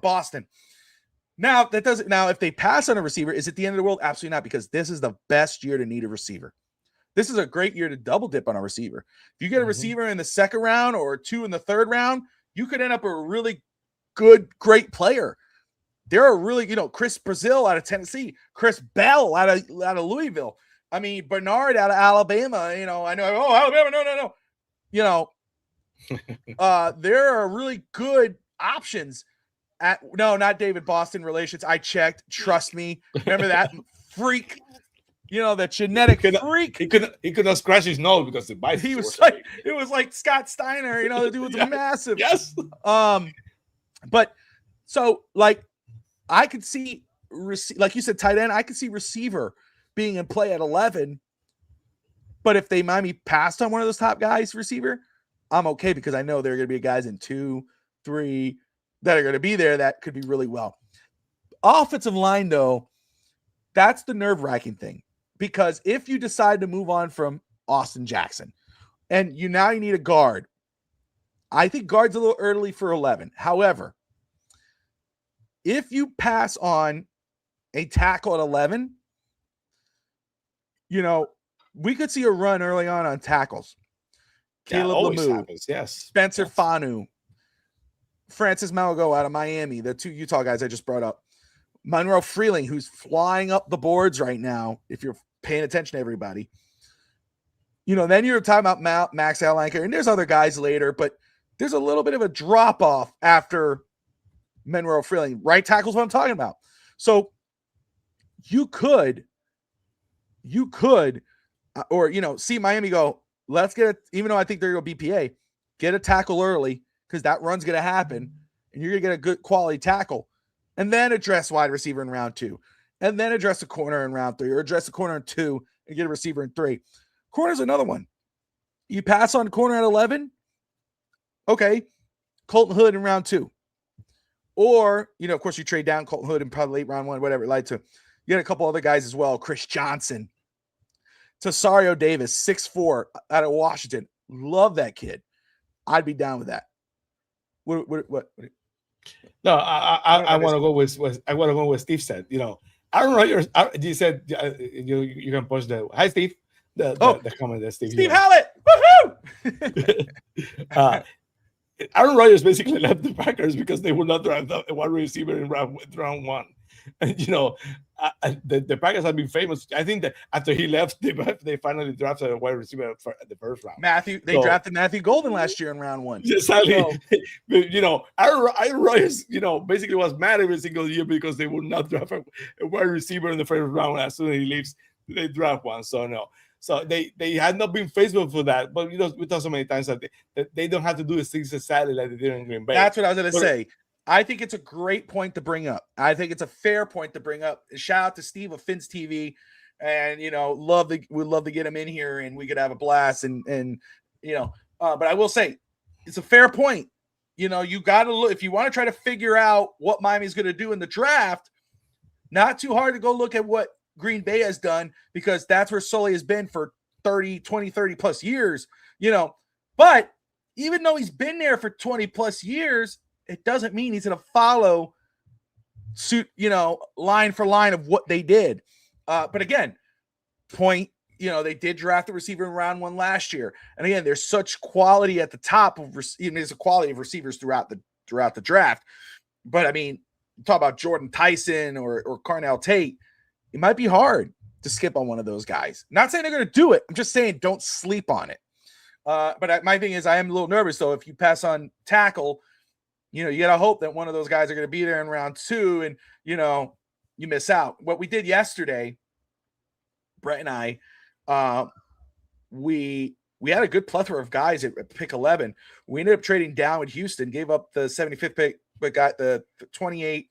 Boston. Now, that doesn't. Now, if they pass on a receiver, is it the end of the world? Absolutely not, because this is the best year to need a receiver. This is a great year to double dip on a receiver. If you get a receiver in the second round or two in the third round, you could end up a really great player. There are really, Chris Brazil out of Tennessee, Chris Bell out of Louisville. I mean, Bernard out of Alabama. I know. Oh, Alabama, no. There are really good options. Not David Boston Relations. I checked. Trust me. Remember that freak? That genetic freak. He could not scratch his nose because the bite. He was like, it was like Scott Steiner. The dude was massive. Yes. But so like, I could see like you said, tight end. I could see receiver being in play at 11. But if they Miami passed on one of those top guys, receiver, I'm okay because I know there are going to be guys in 2, 3 that are going to be there that could be really well. Offensive line, though, that's the nerve-wracking thing. Because if you decide to move on from Austin Jackson and you need a guard, I think guard's a little early for 11. However, if you pass on a tackle at 11, we could see a run early on tackles. Caleb Lemieux, yes. Spencer Fanu, Francis Malago out of Miami, the two Utah guys I just brought up. Monroe Freeling, who's flying up the boards right now, if you're paying attention to everybody. Then you're talking about Max Allanker, and there's other guys later, but there's a little bit of a drop-off after Monroe Freeling. Right tackle's what I'm talking about. So you could, see Miami go, let's get it, even though I think they're going to go BPA, get a tackle early, because that run's going to happen, and you're going to get a good quality tackle, and then address wide receiver in round 2, and then address a corner in round 3, or address a corner in 2 and get a receiver in 3. Corner's another one. You pass on corner at 11, okay, Colton Hood in round 2. Or, of course, you trade down Colton Hood in probably late round 1, whatever it like to. You got a couple other guys as well, Chris Johnson, Tasario Davis, 6'4", out of Washington. Love that kid. I'd be down with that. What? No, I want to go with Steve said. Aaron Rodgers. You said you can push the hi Steve. The comment that Steve Hallett. Woohoo! Aaron Rodgers basically left the Packers because they would not draft a wide receiver in round one. And the Packers have been famous. I think that after he left, they finally drafted a wide receiver for the first round. They drafted Matthew Golden last year in round 1. Exactly. So, Aaron Rodgers, basically was mad every single year because they would not draft a wide receiver in the first round. As soon as he leaves, they draft one. So no. So they had not been faithful for that, but we talked so many times that they don't have to do the things sadly like they did in Green Bay. That's what I was going to say. I think it's a great point to bring up. I think it's a fair point to bring up. Shout out to Steve of Fins TV, and we'd love to get him in here, and we could have a blast. But I will say, it's a fair point. You got to look if you want to try to figure out what Miami's going to do in the draft. Not too hard to go look at what Green Bay has done, because that's where Sully has been for 30 plus years. But even though he's been there for 20 plus years, it doesn't mean he's going to follow suit, line for line of what they did. But again, they did draft the receiver in round 1 last year. And again, there's such quality at the top of, there's a quality of receivers throughout the draft. But I mean, talk about Jordan Tyson or Carnell Tate. It might be hard to skip on one of those guys. Not saying they're going to do it. I'm just saying don't sleep on it. But my thing is, I am a little nervous, though. If you pass on tackle, you got to hope that one of those guys are going to be there in round 2 and, you miss out. What we did yesterday, Brett and I, we had a good plethora of guys at pick 11. We ended up trading down with Houston, gave up the 75th pick, but got the 28,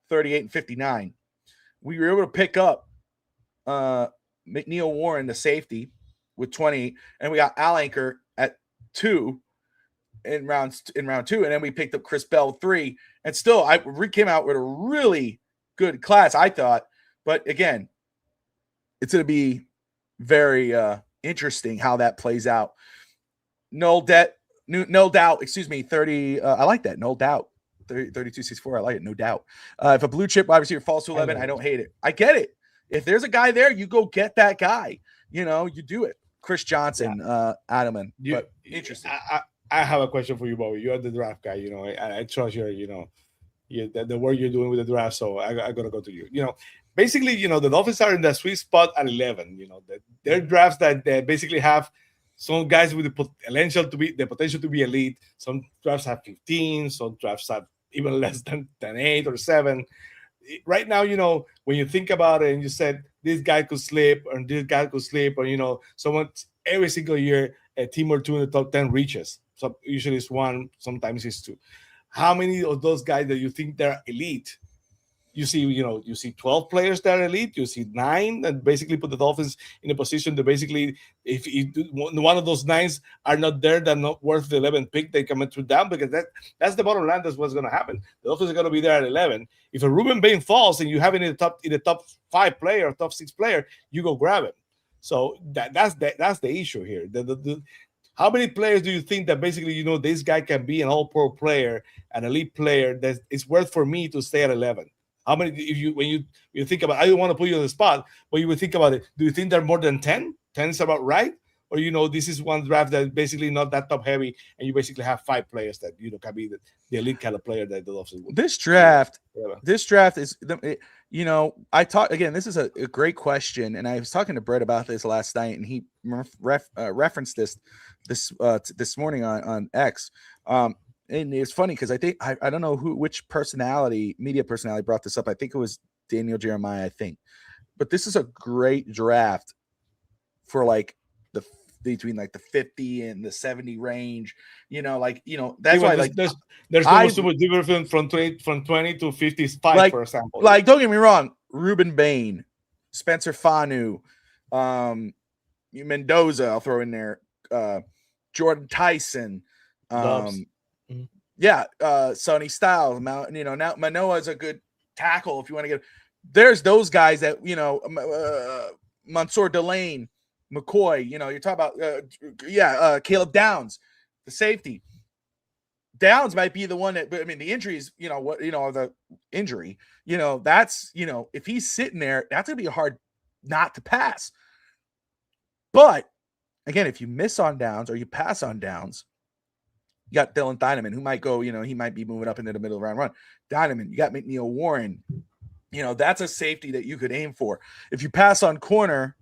38, and 59. We were able to pick up McNeil Warren, the safety, with 20, and we got Al Anchor at 2 in round 2, and then we picked up Chris Bell 3, and still we came out with a really good class, I thought. But again, it's going to be very interesting how that plays out. No doubt. 30. I like that. No doubt. 3264. I like it. No doubt. If a blue chip wide receiver falls to 11, I don't hate it. I get it. If there's a guy there, you go get that guy. You do it. Chris Johnson, Adelman. But interesting. I have a question for you, Bobby. You're the draft guy. I trust the work you're doing with the draft. So I gotta go to you. Basically, the Dolphins are in the sweet spot at 11. They're drafts that they basically have some guys with the potential to be elite. Some drafts have 15. Some drafts have even less than 8 or 7. Right now, when you think about it and you said this guy could slip or this guy could slip, or someone every single year a team or two in the top 10 reaches. So usually it's 1, sometimes it's 2. How many of those guys that you think they're elite? You see 12 players that are elite. You see 9 that basically put the Dolphins in a position to basically, if one of those 9s are not there, they're not worth the 11th pick. They come through down, because that's the bottom line. That's what's going to happen. The Dolphins are going to be there at 11. If a Ruben Bain falls and you have it in the top 5 player, top 6 player, you go grab him. So that's the issue here. How many players do you think that basically this guy can be an all-pro player, an elite player that it's worth for me to stay at 11? How many, when you think about, I don't want to put you on the spot, but you would think about it. Do you think there are more than 10? 10 is about right? Or, this is one draft that is basically not that top heavy, and you basically have 5 players that, can be the elite kind of player that the Dolphins would. This draft is, I talk again, this is a great question. And I was talking to Brett about this last night, and he referenced this morning on X. And it's funny because I think I don't know which media personality brought this up. I think it was Daniel Jeremiah, but this is a great draft for between the 50 and the 70 range. That's why there's no super different from 20 to 55, for example. Don't get me wrong, Ruben Bain, Spencer Fanu, Mendoza, I'll throw in there, Jordan Tyson, Sonny Styles. Now Manoa is a good tackle if you want to get. There's those guys that Mansour Delane, McCoy. You're talking about Caleb Downs, the safety. Downs might be the one that, but I mean, the injuries. The injury. That's if he's sitting there, that's gonna be hard not to pass. But again, if you miss on downs or you pass on downs, You got Dylan Dynaman, who might go, he might be moving up into the middle of the round run. Dynaman, you got McNeil Warren. That's a safety that you could aim for. If you pass on corner,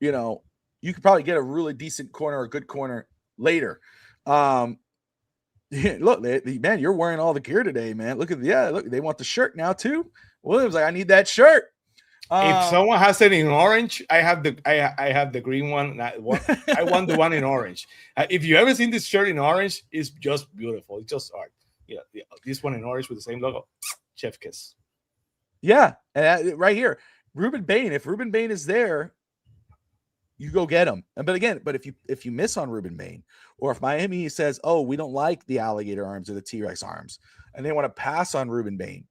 you could probably get a really decent corner or a good corner later. Look, man, you're wearing all the gear today, man. Look, they want the shirt now too. Williams like, I need that shirt. If someone has it in orange, I have the green one. I want the one in orange. If you ever seen this shirt in orange, it's just beautiful. It's just art. Yeah, this one in orange with the same logo, chef kiss. Yeah, and right here, Ruben Bain. If Ruben Bain is there, you go get him. But if you miss on Ruben Bain, or if Miami says, "Oh, we don't like the alligator arms or the T-Rex arms," and they want to pass on Ruben Bain,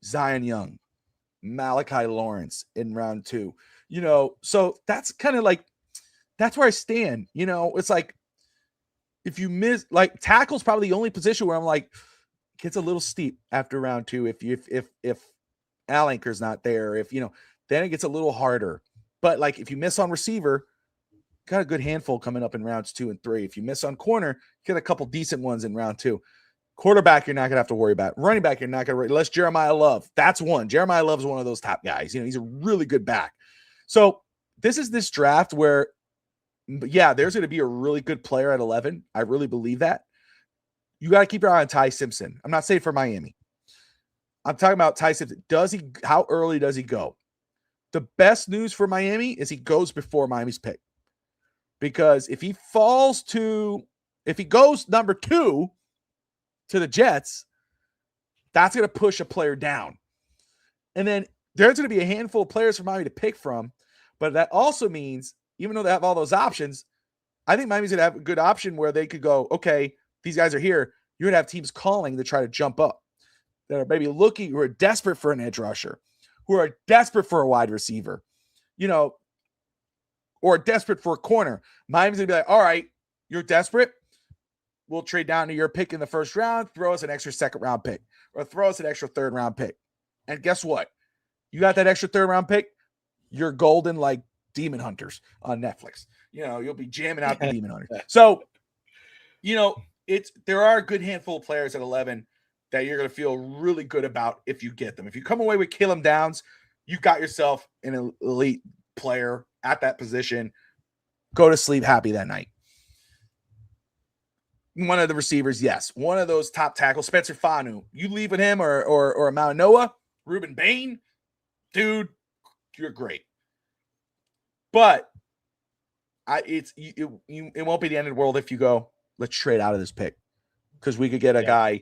Zion Young, Malachi Lawrence in round 2, so that's kind of like, that's where I stand. It's like, if you miss, like, tackle's probably the only position where I'm like, gets a little steep after round 2. If Al Anchor's not there, then it gets a little harder. But like, if you miss on receiver, got a good handful coming up in rounds 2 and 3. If you miss on corner, get a couple decent ones in round 2. Quarterback, you're not going to have to worry about. Running back, you're not going to worry, unless Jeremiah Love. That's one. Jeremiah Love's one of those top guys. He's a really good back. So this is this draft where, yeah, there's going to be a really good player at 11. I really believe that. You got to keep your eye on Ty Simpson. I'm not saying for Miami. I'm talking about Ty Simpson. How early does he go? The best news for Miami is he goes before Miami's pick. Because if he goes number 2 to the Jets, that's going to push a player down. And then there's going to be a handful of players for Miami to pick from. But that also means, even though they have all those options, I think Miami's going to have a good option where they could go, okay, these guys are here. You're going to have teams calling to try to jump up, that are maybe who are desperate for an edge rusher, who are desperate for a wide receiver, or desperate for a corner. Miami's going to be like, all right, you're desperate. We'll trade down to your pick in the first round, throw us an extra second round pick, or throw us an extra third round pick. And guess what? You got that extra third round pick, you're golden like Demon Hunters on Netflix. You'll be jamming out the Demon Hunters. So, there are a good handful of players at 11 that you're going to feel really good about if you get them. If you come away with Caleb Downs, you got yourself an elite player at that position. Go to sleep happy that night. One of the receivers, yes. One of those top tackles, Spencer Fanu. You leave with him or Mount Noah, Ruben Bain, dude, you're great. But it won't be the end of the world if you go, let's trade out of this pick, because we could get a guy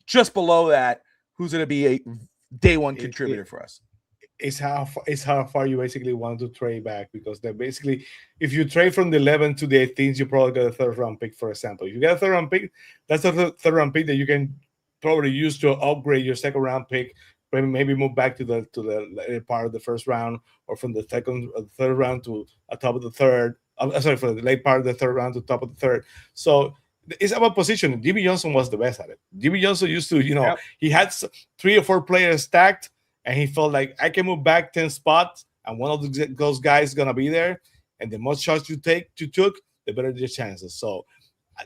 just below that who's going to be a day one contributor for us. It's how far you basically want to trade back, because they're basically, if you trade from the 11 to the 18th, you probably get a third round pick, for example. If you get a third round pick, that's a third round pick that you can probably use to upgrade your second round pick, maybe move back to the later part of the first round, or from the third round to a top of the third. For the late part of the third round to top of the third. So it's about positioning. Jimmy Johnson was the best at it. Jimmy Johnson used to, he had 3 or 4 players stacked, and he felt like, I can move back 10 spots, and one of those guys is going to be there. And the more shots you took, the better the chances. So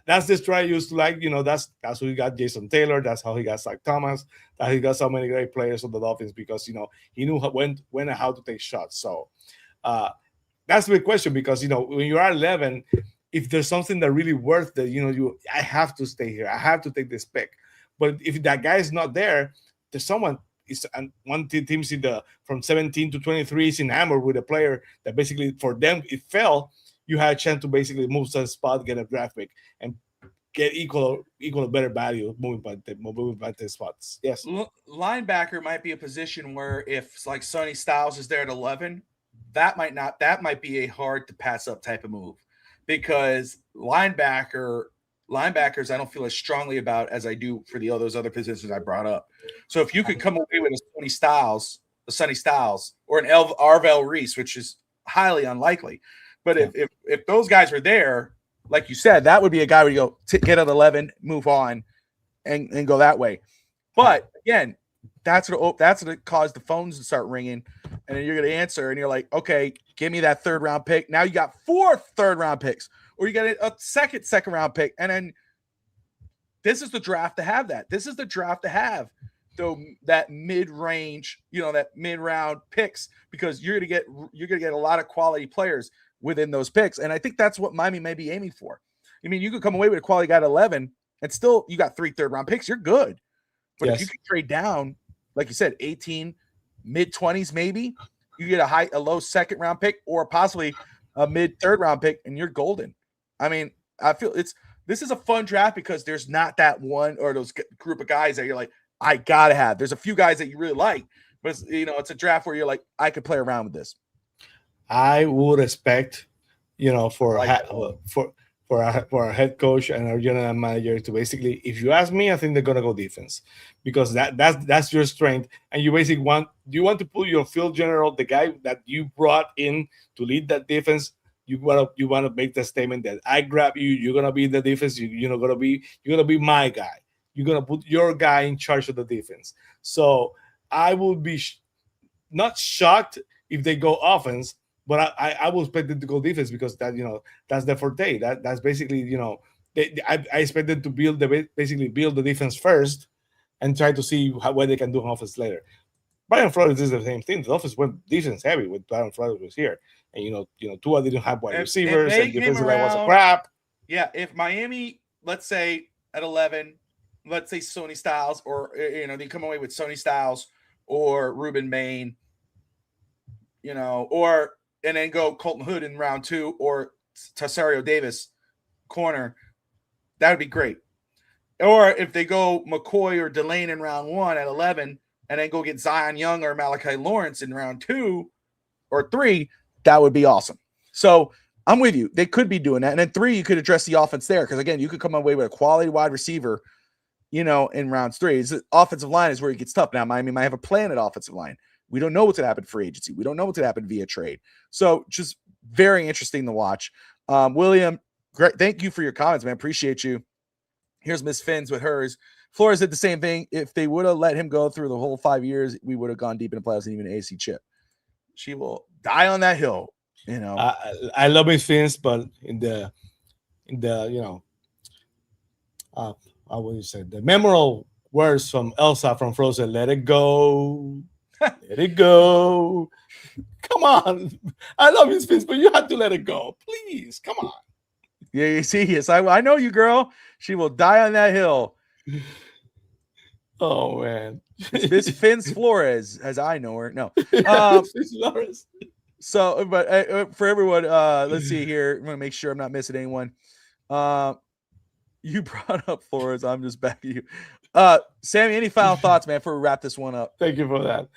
that's the strategy I used to like. That's how he got Jason Taylor. That's how he got Zach Thomas. That he got so many great players on the Dolphins, because, he knew when and how to take shots. So that's the big question, because, when you are 11, if there's something that really worth that, I have to stay here. I have to take this pick. But if that guy is not there, there's someone. And one team from 17 to 23 is enamored with a player that basically, for them, it fell. You had a chance to basically move to a spot, get a draft pick, and get equal or better value moving by the spots. Yes. Linebacker might be a position where, if like Sonny Styles is there at 11, that might be a hard to pass up type of move, because linebackers I don't feel as strongly about as I do for those other positions I brought up. So if you could come away with a Sonny Styles, or an Arvell Reese, which is highly unlikely, but if those guys are there, like you said, that would be a guy where you go get at 11, move on, and go that way. But again, that's what caused the phones to start ringing, and then you're going to answer, and you're like, okay, give me that third round pick. Now you got 4 third round picks, or you got a second round pick, and then this is the draft to have that. This is the draft to have though that mid-range, that mid-round picks, because you're gonna get a lot of quality players within those picks. And I think that's what Miami may be aiming for. I mean, you could come away with a quality guy at 11 and still you got 3 third-round picks. You're good. But if you could trade down, like you said, 18, mid-20s maybe, you get a low second-round pick or possibly a mid-third-round pick, and you're golden. I mean, I feel this is a fun draft because there's not that one or those group of guys that you're like, I gotta have. There's a few guys that you really like, but it's a draft where you're like, I could play around with this. I would expect, for our head coach and our general manager to basically, if you ask me, I think they're gonna go defense, because that's your strength, and you basically want to put your field general, the guy that you brought in to lead that defense. You want to make the statement that I grab you. You're gonna be in the defense. You're gonna be my guy. You're going to put your guy in charge of the defense. So I would be not shocked if they go offense, but I will expect them to go defense, because that's the forte. That's basically, I expect them to build the defense first and try to see what they can do on offense later. Brian Flores is the same thing. The offense went defense heavy when Brian Flores was here. And, Tua didn't have wide receivers, and defensive line was a crap. Yeah, if Miami, let's say at 11, let's say Sony Styles, or they come away with Sony Styles or Ruben Maine, and then go Colton Hood in round 2 or Tasario Davis corner, that would be great. Or if they go McCoy or Delane in round 1 at 11, and then go get Zion Young or Malachi Lawrence in round 2 or 3, that would be awesome. So I'm with you. They could be doing that. And then 3, you could address the offense there, because again, you could come away with a quality wide receiver in rounds 3. The offensive line is where it gets tough. Now, Miami might have a plan at offensive line. We don't know what's going to happen free agency. We don't know what's going to happen via trade. So just very interesting to watch. William, great. Thank you for your comments, man. Appreciate you. Here's Miss Fins with hers. Flores did the same thing. If they would have let him go through the whole 5 years, we would have gone deep in the playoffs and even an AC chip. She will die on that hill. I love Miss Fins, but in the how would you say, the memorable words from Elsa from Frozen? Let it go, let it go. Come on, I love Miss Fins, but you have to let it go, please. Come on. Yeah, you see, yes, I know you, girl. She will die on that hill. Oh man, Miss Fins Flores, as I know her. No, Flores. So, but for everyone, let's see here. I'm gonna make sure I'm not missing anyone. You brought up Flores. I'm just back to you. Sammy, any final thoughts, man, before we wrap this one up? Thank you for that.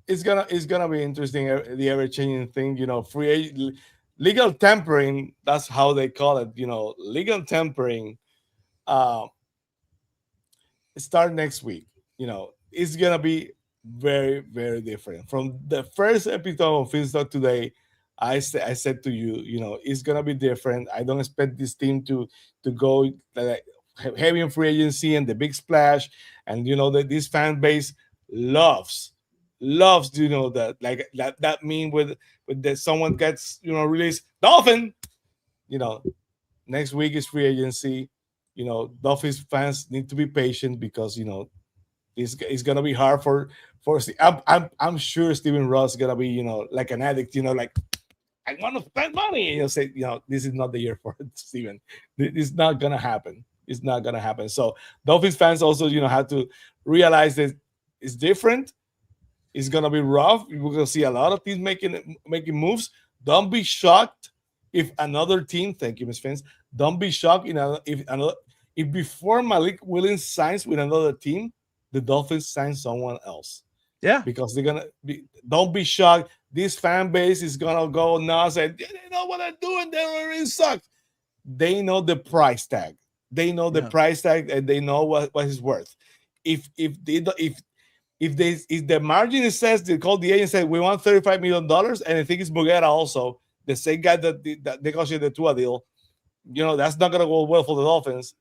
It's gonna be interesting, the ever-changing thing. Legal tampering, that's how they call it. Legal tampering start next week. It's gonna be very, very different. From the first episode of Finstock today, I said to you, it's gonna be different. I don't expect this team to go heavy in free agency and the big splash. And that this fan base loves that, like that meme with that someone gets released Dolphin. Next week is free agency. Dolphins fans need to be patient, because it's gonna be hard for I'm sure Steven Ross is gonna be like an addict, like, I want to spend money, and you'll say, this is not the year for it, Steven. It's not gonna happen. It's not gonna happen. So Dolphins fans also have to realize that it's different. It's gonna be rough. We're gonna see a lot of teams making moves. Don't be shocked if another team, thank you, Ms. Fins, don't be shocked if before Malik Willis signs with another team, the Dolphins sign someone else. Yeah, because they're gonna be. Don't be shocked. This fan base is gonna go nuts, and they know what they're doing. They already suck. They know the price tag. They know the price tag, and they know what it's worth. If the margin says, they call the agent and say we want $35 million, and I think it's Mugera also, the same guy that negotiated the Tua deal. That's not gonna go well for the Dolphins.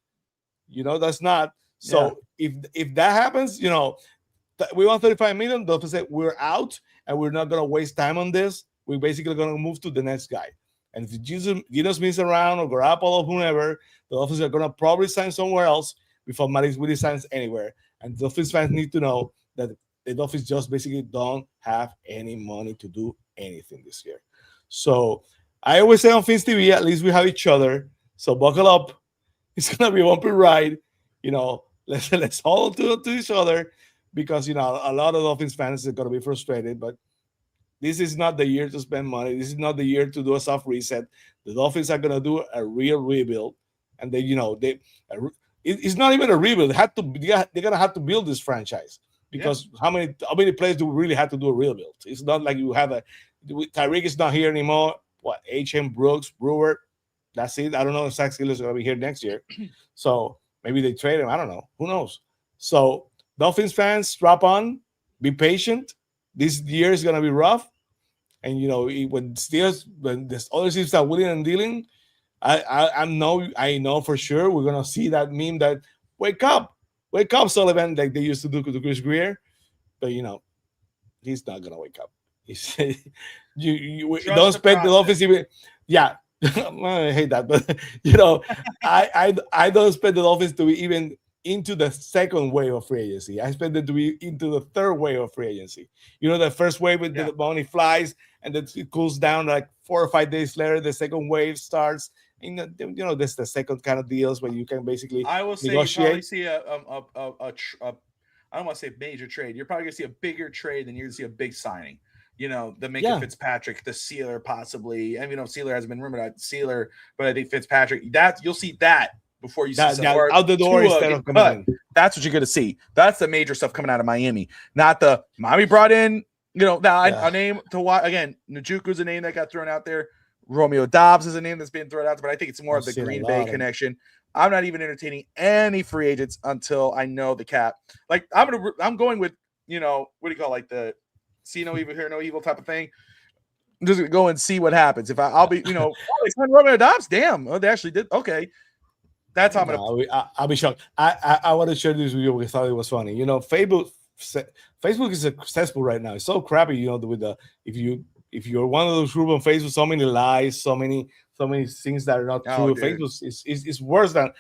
That's not. So if that happens, we want $35 million. Dolphins say we're out, and we're not gonna waste time on this. We're basically gonna move to the next guy. And if Gino Smith's around or Garoppolo or whoever, the Dolphins are going to probably sign somewhere else before Maris Willie signs anywhere. And the Dolphins fans need to know that the Dolphins just basically don't have any money to do anything this year. So I always say on Fins TV, at least we have each other. So buckle up. It's going to be a bumpy ride. Let's hold on to each other because, a lot of Dolphins fans are going to be frustrated. But this is not the year to spend money. This is not the year to do a soft reset. The Dolphins are going to do a real rebuild. And it's not even a rebuild. They're going to have to build this franchise because how many players do we really have to do a rebuild? It's not like you have Tyreek is not here anymore. What, H.M. Brooks, Brewer, that's it. I don't know if Zach Steelers is going to be here next year. So maybe they trade him. I don't know. Who knows? So Dolphins fans, strap on, be patient. This year is going to be rough. And, when this other teams are willing and dealing, I know for sure we're going to see that meme that wake up, Sullivan, like they used to do to Chris Greer. But, he's not going to wake up. You don't expect the Dolphins even. Yeah, I hate that, but I don't expect the Dolphins to be even into the second wave of free agency. I expect them to be into the third wave of free agency. The first wave with the money flies and then it cools down like 4 or 5 days later. The second wave starts. This the second kind of deals where you can basically I will say negotiate. You probably see I don't want to say major trade. You're probably gonna see a bigger trade than you're gonna see a big signing. The Minka Fitzpatrick, the Sealer possibly. I mean, Sealer hasn't been rumored out Sealer, but I think Fitzpatrick. That you'll see that before you see out the door instead of coming in. That's what you're gonna see. That's the major stuff coming out of Miami, not the Miami brought in. A name to watch again. Njoku's a name that got thrown out there. Romeo Dobbs is a name that's been thrown out there, but I think it's more of the Green Bay connection. I'm not even entertaining any free agents until I know the cap. Like I'm going with what do you call like the see no evil, hear no evil type of thing. I'm just gonna go and see what happens. If I'll be, oh, they signed Romeo Dobbs. Damn, they actually did. Okay, that's how I'm gonna. I'll be shocked. I want to share this with you because I thought it was funny. Facebook is successful right now. It's so crappy. With the if you're one of those groups on Facebook, so many lies, so many things that are not true. Dude. Facebook is worse than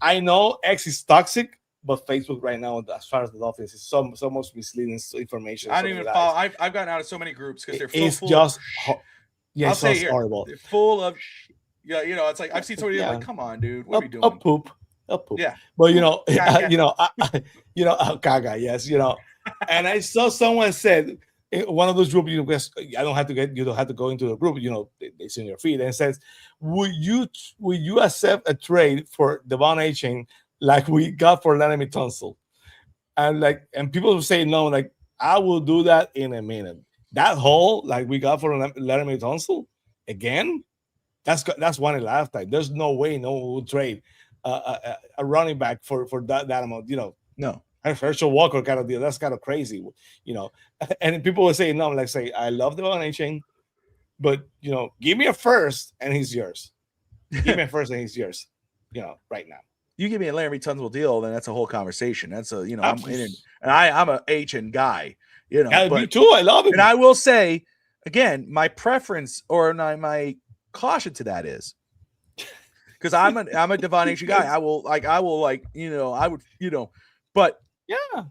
I know X is toxic. But Facebook right now, as far as the Dolphins, is so much misleading information. I don't even follow. I've gotten out of so many groups because they're full just of yes, I'll it's say horrible. They're full of it's like I've seen somebody like, come on, dude, what are you doing? A poop. Yeah, but caga, yes, and I saw someone said one of those groups, I don't have to you don't have to go into the group, they send your feed and it says, will you accept a trade for Devon Achane like we got for Laramie Tunsil? And people will say no, like I will do that in a minute. That hole like we got for Laramie Tunsil again, that's one in a lifetime. There's no way no one will trade a running back for that amount, No. Herschel Walker kind of deal. That's kind of crazy, And people will say no, like say I love the chain, but give me a first and he's yours. Give me a first and he's yours. Right now. You give me a Laramie Tunsil deal, then that's a whole conversation. That's I'm a H&N guy. Me too. I love it. And I will say again, my preference or my caution to that is because I'm a Devon H guy. I would but yeah.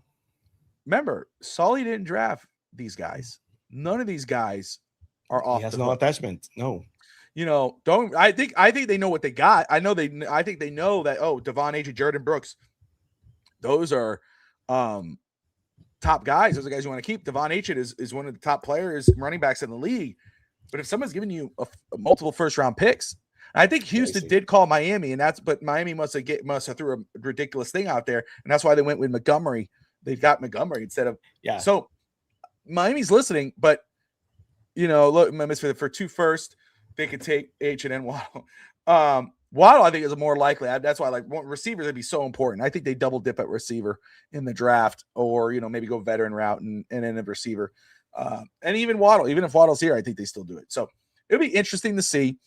Remember, Sully didn't draft these guys. None of these guys are off. He has no attachment. No. I think they know what they got. I think they know that Devon H and Jordan Brooks, those are top guys. Those are guys you want to keep. Devon H is one of the top players, running backs in the league. But if someone's giving you a multiple first round picks, I think Houston did call Miami, but Miami must have threw a ridiculous thing out there, and that's why they went with Montgomery. They've got Montgomery instead of So Miami's listening, but look, for 2 first, they could take H&N Waddle. Waddle, I think, is more likely. That's why receivers would be so important. I think they double dip at receiver in the draft, or maybe go veteran route and then a receiver. And even Waddle, even if Waddle's here, I think they still do it. So it'll be interesting to see.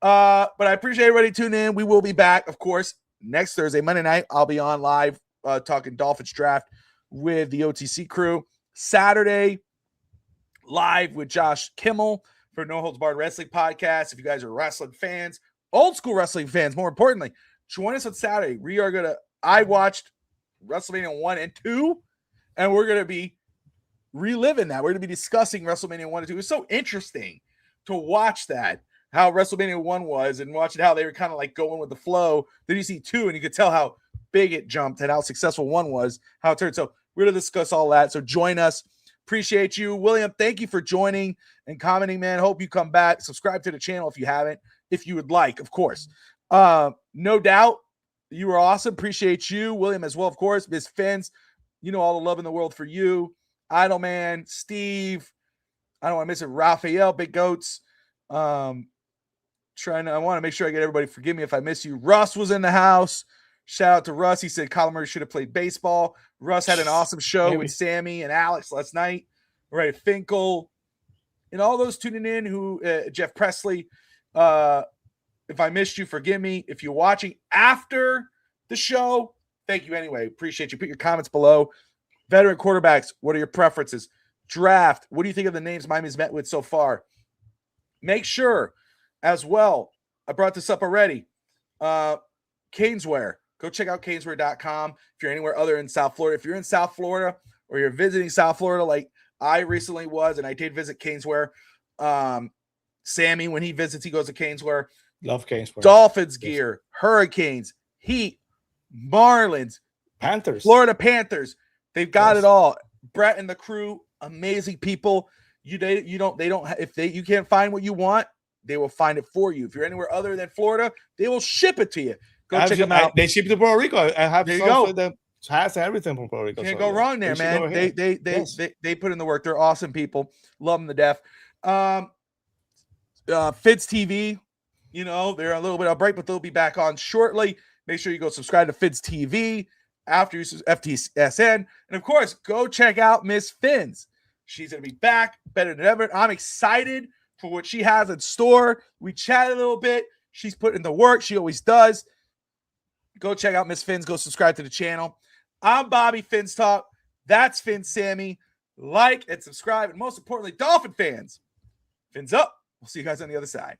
But I appreciate everybody tuning in. We will be back, of course, next Thursday, Monday night. I'll be on live talking Dolphins draft with the OTC crew. Saturday, live with Josh Kimmel for No Holds Barred Wrestling Podcast. If you guys are wrestling fans, old school wrestling fans, more importantly, join us on Saturday. I watched WrestleMania 1 and 2, and we're going to be reliving that. We're going to be discussing WrestleMania 1 and 2. It was so interesting to watch that, how WrestleMania 1 was, and watching how they were kind of like going with the flow. Then you see 2, and you could tell how big it jumped and how successful 1 was, how it turned. So we're going to discuss all that. So join us. Appreciate you. William, thank you for joining and commenting, man. Hope you come back. Subscribe to the channel if you haven't, if you would like, of course. No doubt. You were awesome. Appreciate you. William as well, of course. Miss Fins, you know all the love in the world for you. Idleman, Steve. I don't want to miss it. Raphael, Big Goats. I want to make sure I get everybody. Forgive me if I miss you. Russ was in the house. Shout out to Russ. He said Kyler Murray should have played baseball. Russ had an awesome show with Sammy and Alex last night. Right, Finkel, and all those tuning in. Who Jeff Presley. If I missed you, forgive me. If you're watching after the show, thank you anyway. Appreciate you. Put your comments below. Veteran quarterbacks, what are your preferences? Draft, what do you think of the names Miami's met with so far? Make sure, as well, I brought this up already. Caneswear. Go check out caneswear.com if you're anywhere other in South Florida. If you're in South Florida or you're visiting South Florida like I recently was, and I did visit Caneswear. Sammy, when he visits, he goes to Caneswear. Love Caneswear. Dolphins gear, Hurricanes, Heat, Marlins, Panthers, Florida Panthers. They've got it all. Brett and the crew, amazing people. You can't find what you want, they will find it for you. If you're anywhere other than Florida, they will ship it to you. Go check them out. They ship to Puerto Rico. I have there you go. The hats and everything from Puerto Rico. Can't go wrong there, man. They put in the work. They're awesome people. Love them to death. Fids TV, they're a little bit of a break, but they'll be back on shortly. Make sure you go subscribe to Fids TV after you FTSN. And of course, go check out Miss Fins. She's going to be back better than ever. I'm excited for what she has in store. We chatted a little bit. She's put in the work. She always does. Go check out Miss Fins. Go subscribe to the channel. I'm Bobby Fins Talk. That's Fins Sammy. Like and subscribe. And most importantly, Dolphin fans, fins up. We'll see you guys on the other side.